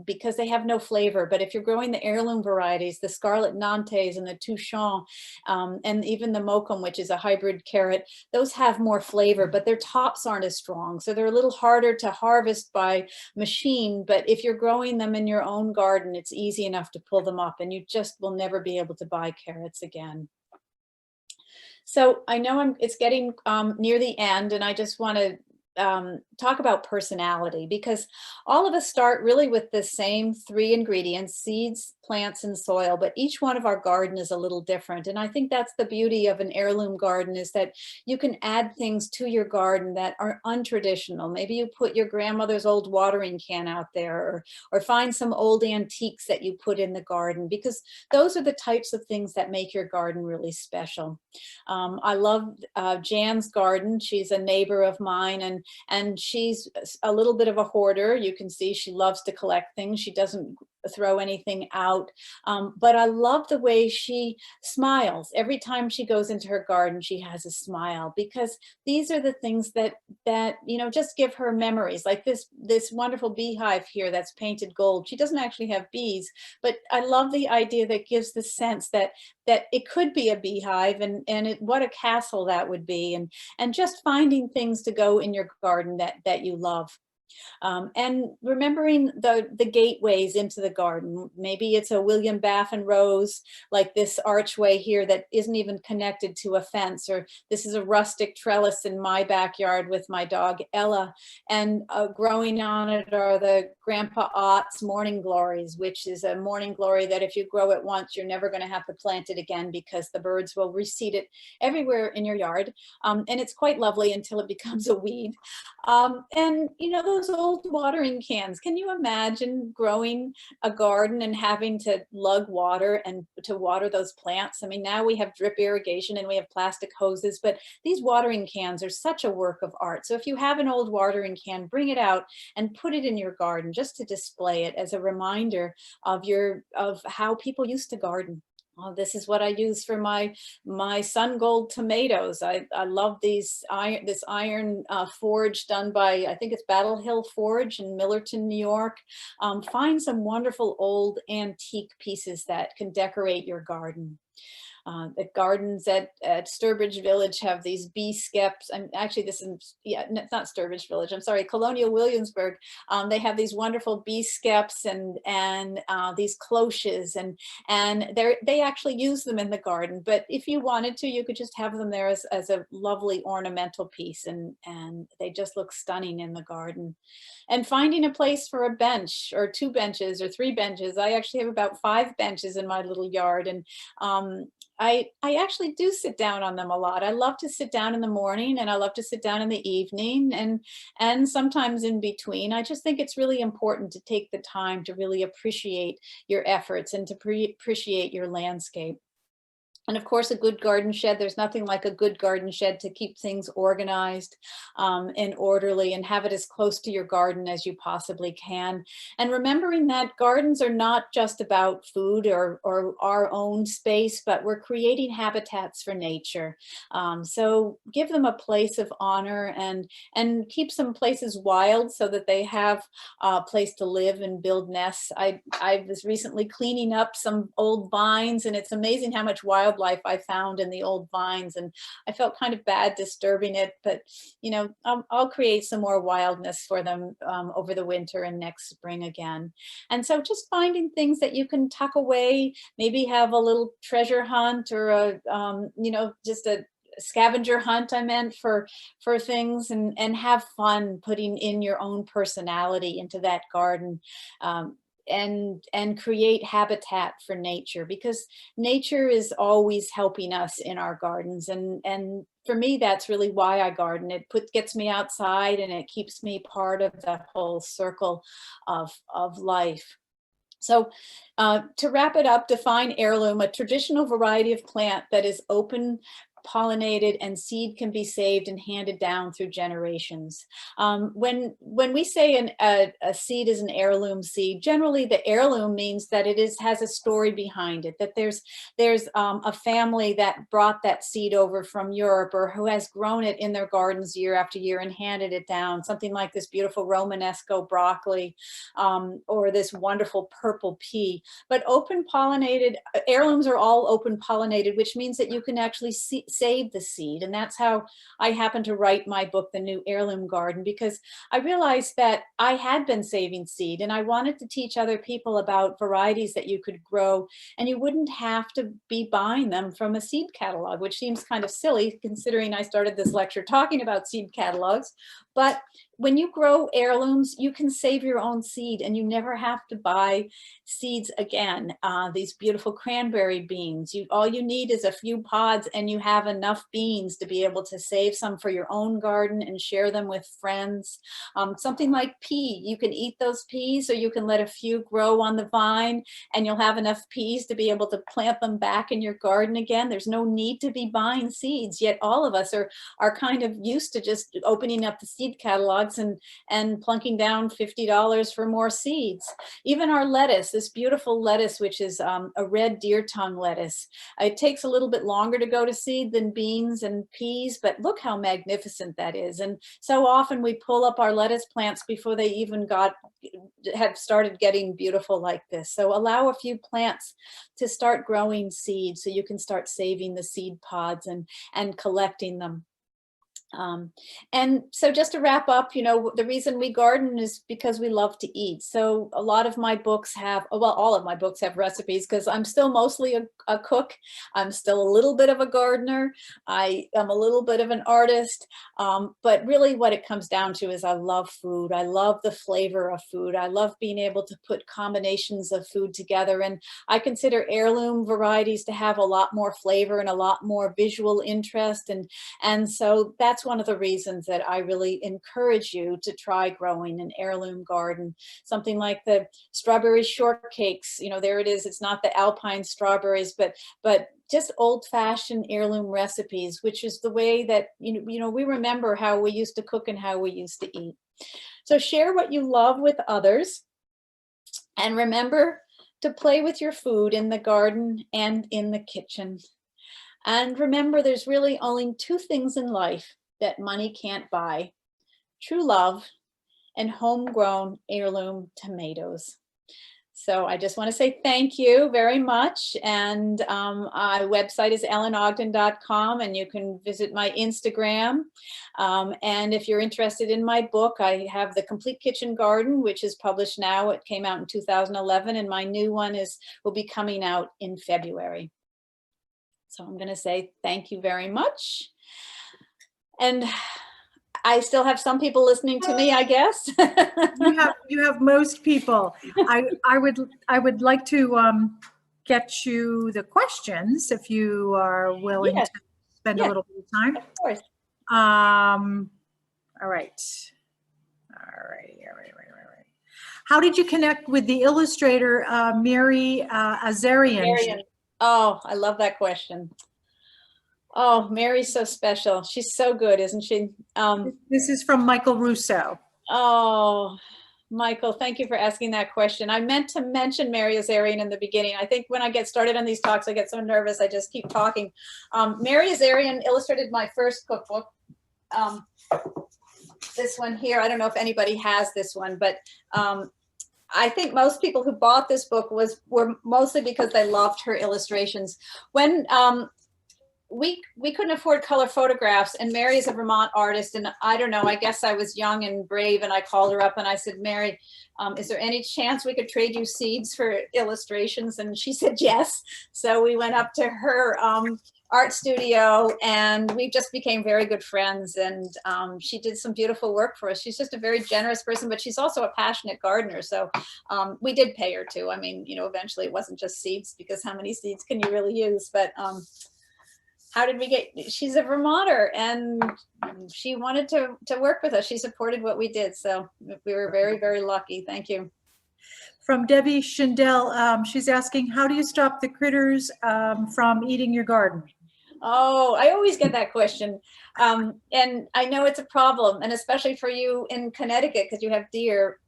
because they have no flavor. But if you're growing the heirloom varieties, the Scarlet Nantes and the Touchant, and even the Mokum, which is a hybrid carrot, those have more flavor, but their tops aren't as strong. So they're a little harder to harvest by machine. But if you're growing them in your own garden, it's easy enough to pull them up, and you just will never be able to buy carrots again. So I know it's getting near the end, and I just want to talk about personality, because all of us start really with the same 3 ingredients: seeds, plants, and soil, but each one of our garden is a little different. And I think that's the beauty of an heirloom garden, is that you can add things to your garden that are untraditional. Maybe you put your grandmother's old watering can out there, or find some old antiques that you put in the garden, because those are the types of things that make your garden really special. I love Jan's garden. She's a neighbor of mine, and she's a little bit of a hoarder. You can see she loves to collect things. She doesn't throw anything out. But I love the way she smiles. Every time she goes into her garden, she has a smile, because these are the things that just give her memories. Like this wonderful beehive here that's painted gold. She doesn't actually have bees, but I love the idea that gives the sense that it could be a beehive, and what a castle that would be, and just finding things to go in your garden that you love. And remembering the gateways into the garden. Maybe it's a William Baffin rose, like this archway here that isn't even connected to a fence, or this is a rustic trellis in my backyard with my dog Ella, and growing on it are the Grandpa Ott's morning glories, which is a morning glory that if you grow it once, you're never going to have to plant it again, because the birds will reseed it everywhere in your yard. And it's quite lovely until it becomes a weed. And those old watering cans, can you imagine growing a garden and having to lug water and to water those plants? I mean, now we have drip irrigation and we have plastic hoses, but these watering cans are such a work of art. So if you have an old watering can, bring it out and put it in your garden, just to display it as a reminder of how people used to garden. Oh, this is what I use for my sun gold tomatoes. I love this iron forge done by, I think it's Battle Hill Forge in Millerton, New York. Find some wonderful old antique pieces that can decorate your garden. The gardens at Sturbridge Village have these bee skeps. And actually, it's not Sturbridge Village. I'm sorry, Colonial Williamsburg. They have these wonderful bee skeps and these cloches, and they actually use them in the garden. But if you wanted to, you could just have them there as a lovely ornamental piece, and they just look stunning in the garden. And finding a place for a bench, or 2 benches, or 3 benches. I actually have about 5 benches in my little yard, and I actually do sit down on them a lot. I love to sit down in the morning, and I love to sit down in the evening, and sometimes in between. I just think it's really important to take the time to really appreciate your efforts and to appreciate your landscape. And of course, a good garden shed. There's nothing like a good garden shed to keep things organized and orderly, and have it as close to your garden as you possibly can. And remembering that gardens are not just about food or our own space, but we're creating habitats for nature. So give them a place of honor, and keep some places wild so that they have a place to live and build nests. I was recently cleaning up some old vines, and it's amazing how much wildlife I found in the old vines, and I felt kind of bad disturbing it, but I'll create some more wildness for them over the winter and next spring again. And so just finding things that you can tuck away, maybe have a little treasure hunt, or just a scavenger hunt, I meant, for things, and have fun putting in your own personality into that garden. And create habitat for nature, because nature is always helping us in our gardens, and for me, that's really why I garden. It gets me outside and it keeps me part of the whole circle of life. So to wrap it up, define heirloom: a traditional variety of plant that is open, pollinated, and seed can be saved and handed down through generations. When we say a seed is an heirloom seed, generally the heirloom means that it has a story behind it, that there's a family that brought that seed over from Europe, or who has grown it in their gardens year after year and handed it down. Something like this beautiful Romanesco broccoli, or this wonderful purple pea. But open pollinated heirlooms are all open pollinated, which means that you can actually save the seed. And that's how I happened to write my book, The New Heirloom Garden, because I realized that I had been saving seed and I wanted to teach other people about varieties that you could grow and you wouldn't have to be buying them from a seed catalog, which seems kind of silly considering I started this lecture talking about seed catalogs. But when you grow heirlooms, you can save your own seed and you never have to buy seeds again. These beautiful cranberry beans, all you need is a few pods and you have enough beans to be able to save some for your own garden and share them with friends. Something like pea, you can eat those peas, or you can let a few grow on the vine and you'll have enough peas to be able to plant them back in your garden again. There's no need to be buying seeds, yet all of us are kind of used to just opening up the seed catalogs and plunking down $50 for more seeds. Even our lettuce, this beautiful lettuce, which is a red deer tongue lettuce. It takes a little bit longer to go to seed than beans and peas, but look how magnificent that is. And so often we pull up our lettuce plants before they even have started getting beautiful like this. So allow a few plants to start growing seeds so you can start saving the seed pods and collecting them. And so just to wrap up, the reason we garden is because we love to eat. So a lot of my books all of my books have recipes, because I'm still mostly a cook. I'm still a little bit of a gardener. I am a little bit of an artist. But really what it comes down to is I love food. I love the flavor of food. I love being able to put combinations of food together. And I consider heirloom varieties to have a lot more flavor and a lot more visual interest. And so that's one of the reasons that I really encourage you to try growing an heirloom garden. Something like the strawberry shortcakes, there it is. It's not the alpine strawberries, but just old-fashioned heirloom recipes, which is the way that we remember how we used to cook and how we used to eat. So share what you love with others, and remember to play with your food in the garden and in the kitchen. And remember, there's really only two things in life that money can't buy: true love and homegrown heirloom tomatoes. So I just want to say thank you very much. And our website is ellenogden.com, and you can visit my Instagram. And if you're interested in my book, I have The Complete Kitchen Garden, which is published now. It came out in 2011, and my new one will be coming out in February. So I'm going to say thank you very much. And I still have some people listening to me, I guess. You have most people. I would like to get you the questions if you are willing to spend a little bit of time. Of course. All right. How did you connect with the illustrator Mary Hazan? Oh, I love that question. Oh, Mary's so special. She's so good, isn't she? This is from Michael Russo. Oh, Michael, thank you for asking that question. I meant to mention Mary Hazan in the beginning. I think when I get started on these talks, I get so nervous, I just keep talking. Mary Hazan illustrated my first cookbook. This one here, I don't know if anybody has this one, but I think most people who bought this book were mostly because they loved her illustrations. When we couldn't afford color photographs, and Mary is a Vermont artist, and I don't know, I guess I was young and brave, and I called her up and I said, Mary, is there any chance we could trade you seeds for illustrations? And she said yes. So we went up to her art studio, and we just became very good friends, and she did some beautiful work for us. She's just a very generous person, but she's also a passionate gardener. So we did pay her too. I mean, eventually it wasn't just seeds, because how many seeds can you really use? But how did we get, she's a Vermonter and she wanted to work with us. She supported what we did. So we were very, very lucky. Thank you. From Debbie Schindel, she's asking, how do you stop the critters from eating your garden? Oh, I always get that question. And I know it's a problem, and especially for you in Connecticut, because you have deer.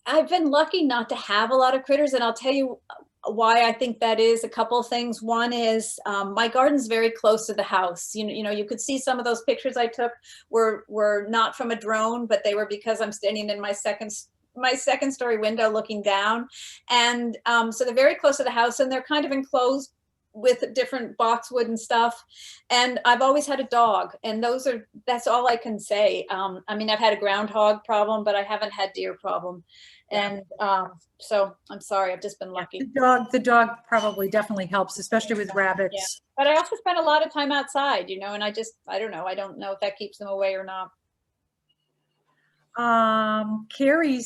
I've been lucky not to have a lot of critters, and I'll tell you why I think that is. A couple of things. One is my garden's very close to the house. You know, you could see some of those pictures I took were not from a drone, but they were because I'm standing in my second story window looking down. And so they're very close to the house, and they're kind of enclosed with different boxwood and stuff. And I've always had a dog, and that's all I can say. I mean, I've had a groundhog problem, but I haven't had deer problem. And so I'm sorry, I've just been lucky. The dog probably definitely helps, especially with rabbits. Yeah. But I also spend a lot of time outside, you know, and I don't know if that keeps them away or not. Carrie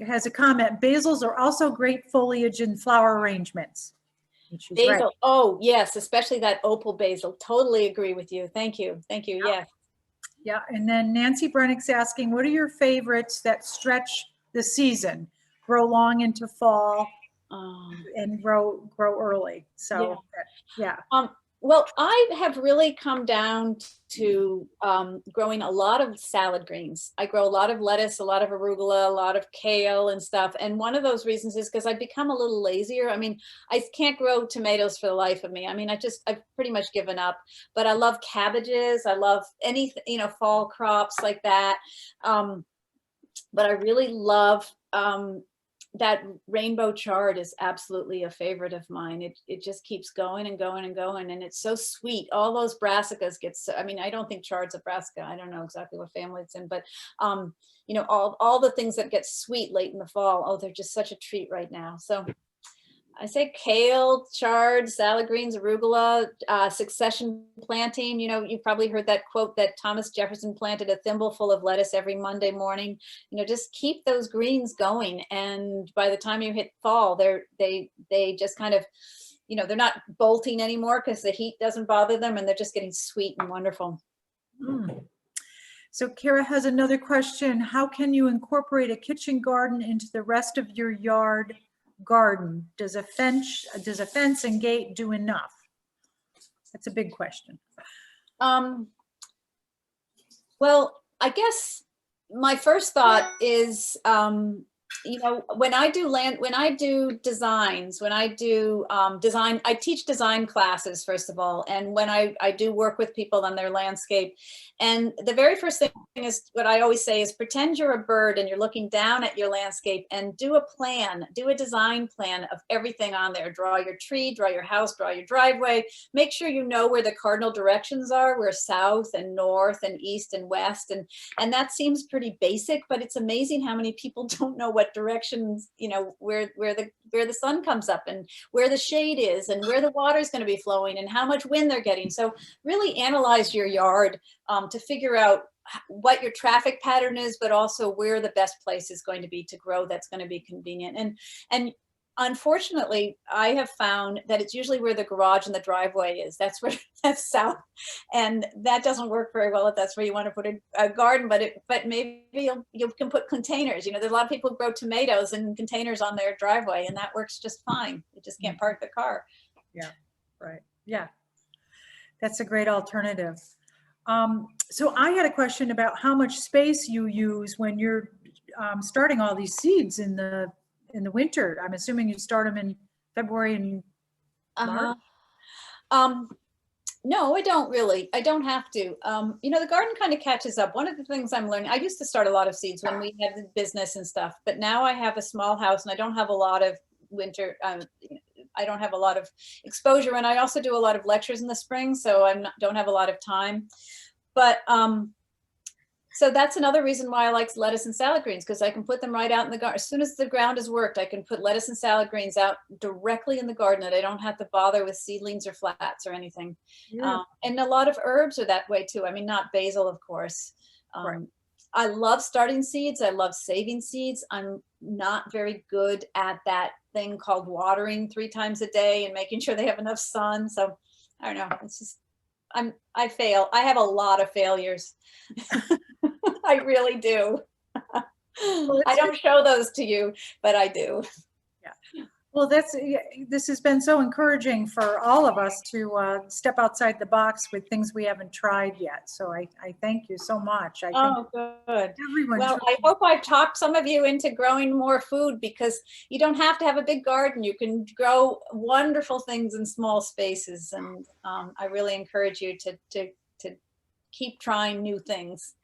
has a comment. Basils are also great foliage and flower arrangements. Basil. Right. Oh, yes, especially that opal basil. Totally agree with you. Thank you. Thank you. Yeah. Yes. Yeah. And then Nancy Brennick's asking, what are your favorites that stretch the season, grow long into fall, and grow early? So, yeah. Well, I have really come down to growing a lot of salad greens. I grow a lot of lettuce, a lot of arugula, a lot of kale and stuff. And one of those reasons is because I've become a little lazier. I mean, I can't grow tomatoes for the life of me. I mean, I've pretty much given up, but I love cabbages. I love any, fall crops like that. But I really love that rainbow chard is absolutely a favorite of mine. It just keeps going and going and going, and it's so sweet. All those brassicas I mean, I don't think chard's a brassica. I don't know exactly what family it's in, but all the things that get sweet late in the fall, oh, they're just such a treat right now. So I say kale, chard, salad greens, arugula, succession planting. You know, you've probably heard that quote that Thomas Jefferson planted a thimbleful of lettuce every Monday morning. You know, just keep those greens going. And by the time you hit fall, they just kind of, they're not bolting anymore because the heat doesn't bother them, and they're just getting sweet and wonderful. So Kara has another question. How can you incorporate a kitchen garden into the rest of your yard garden? Does a fence and gate do enough? That's a big question. Well, I guess my first thought is, when I do designs, I teach design classes, first of all. And when I do work with people on their landscape, and the very first thing is what I always say is pretend you're a bird and you're looking down at your landscape, and do a design plan of everything on there. Draw your tree, draw your house, draw your driveway. Make sure you know where the cardinal directions are, where south and north and east and west. And that seems pretty basic, but it's amazing how many people don't know what directions, where the sun comes up, and where the shade is, and where the water is going to be flowing, and how much wind they're getting. So really analyze your yard to figure out what your traffic pattern is, but also where the best place is going to be to grow that's going to be convenient. And unfortunately, I have found that it's usually where the garage and the driveway is. That's south, and that doesn't work very well if that's where you want to put a garden. But maybe you can put containers. There's a lot of people who grow tomatoes in containers on their driveway, and that works just fine. You just can't park the car. Yeah, right. Yeah, that's a great alternative. So I had a question about how much space you use when you're starting all these seeds in the winter. I'm assuming you start them in February and March? No, I don't really. I don't have to. The garden kind of catches up. One of the things I'm learning, I used to start a lot of seeds when we had the business and stuff, but now I have a small house and I don't have a lot of winter. I don't have a lot of exposure, and I also do a lot of lectures in the spring, so don't have a lot of time. But so that's another reason why I like lettuce and salad greens, because I can put them right out in the garden. As soon as the ground is worked, I can put lettuce and salad greens out directly in the garden, and I don't have to bother with seedlings or flats or anything. Yeah. And a lot of herbs are that way too. I mean, not basil, of course. Right. I love starting seeds. I love saving seeds. I'm not very good at that thing called watering 3 times a day and making sure they have enough sun. So I don't know. It's just, I fail. I have a lot of failures. I really do. I don't show those to you, but I do. Well, this has been so encouraging for all of us to step outside the box with things we haven't tried yet. So I thank you so much. I think Oh, good. everyone Well, should. I hope I've talked some of you into growing more food, because you don't have to have a big garden. You can grow wonderful things in small spaces. And I really encourage you to keep trying new things.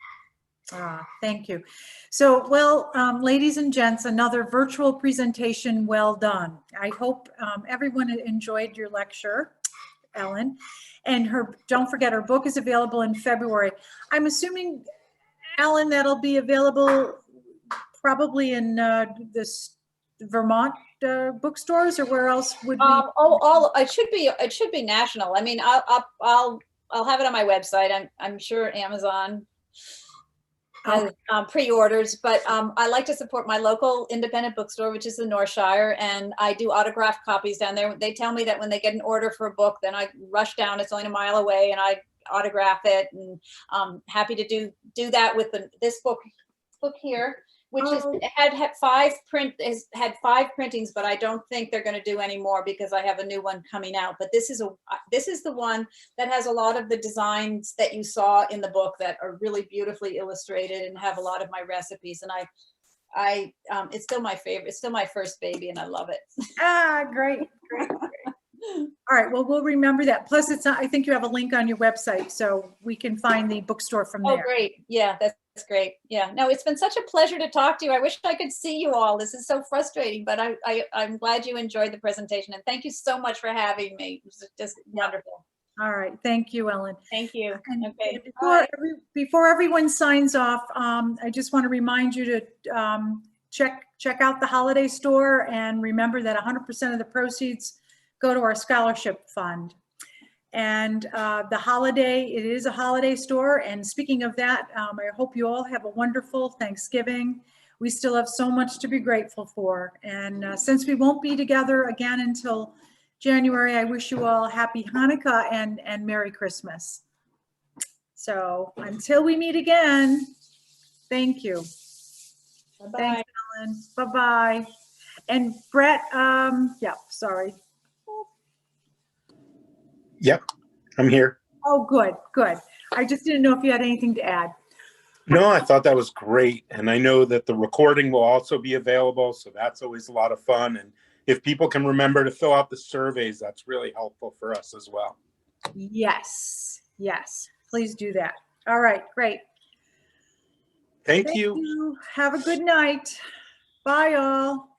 Thank you. So, well, ladies and gents, another virtual presentation well done. I hope everyone enjoyed your lecture, Ellen. And don't forget, her book is available in February. I'm assuming, Ellen, that'll be available probably in this Vermont bookstores, or where else would we? It should be national. I mean, I'll have it on my website. I'm sure Amazon has pre-orders, but I like to support my local independent bookstore, which is the Northshire, and I do autographed copies down there. They tell me that when they get an order for a book, then I rush down. It's only a mile away, and I autograph it. And I'm happy to do that with this book here, which had five printings, but I don't think they're going to do any more because I have a new one coming out. But this is the one that has a lot of the designs that you saw in the book that are really beautifully illustrated and have a lot of my recipes. And it's still my favorite. It's still my first baby, and I love it. Great. All right, well, we'll remember that. Plus, I think you have a link on your website, so we can find the bookstore from there. Oh, great. Yeah, that's great. Yeah, no, it's been such a pleasure to talk to you. I wish I could see you all. This is so frustrating, but I'm glad you enjoyed the presentation, and thank you so much for having me. It was just wonderful. All right, thank you, Ellen. Thank you. And Okay. before everyone signs off, I just want to remind you to check out the holiday store, and remember that 100% of the proceeds go to our scholarship fund. And it is a holiday store. And speaking of that, I hope you all have a wonderful Thanksgiving. We still have so much to be grateful for. And since we won't be together again until January, I wish you all happy Hanukkah and Merry Christmas. So until we meet again, thank you. Bye-bye. Thanks, Ellen. Bye-bye. And Brett, sorry. Yep, I'm here. Oh, good. I just didn't know if you had anything to add. No, I thought that was great. And I know that the recording will also be available. So that's always a lot of fun. And if people can remember to fill out the surveys, that's really helpful for us as well. Yes. Please do that. All right, great. Thank you. Have a good night. Bye, all.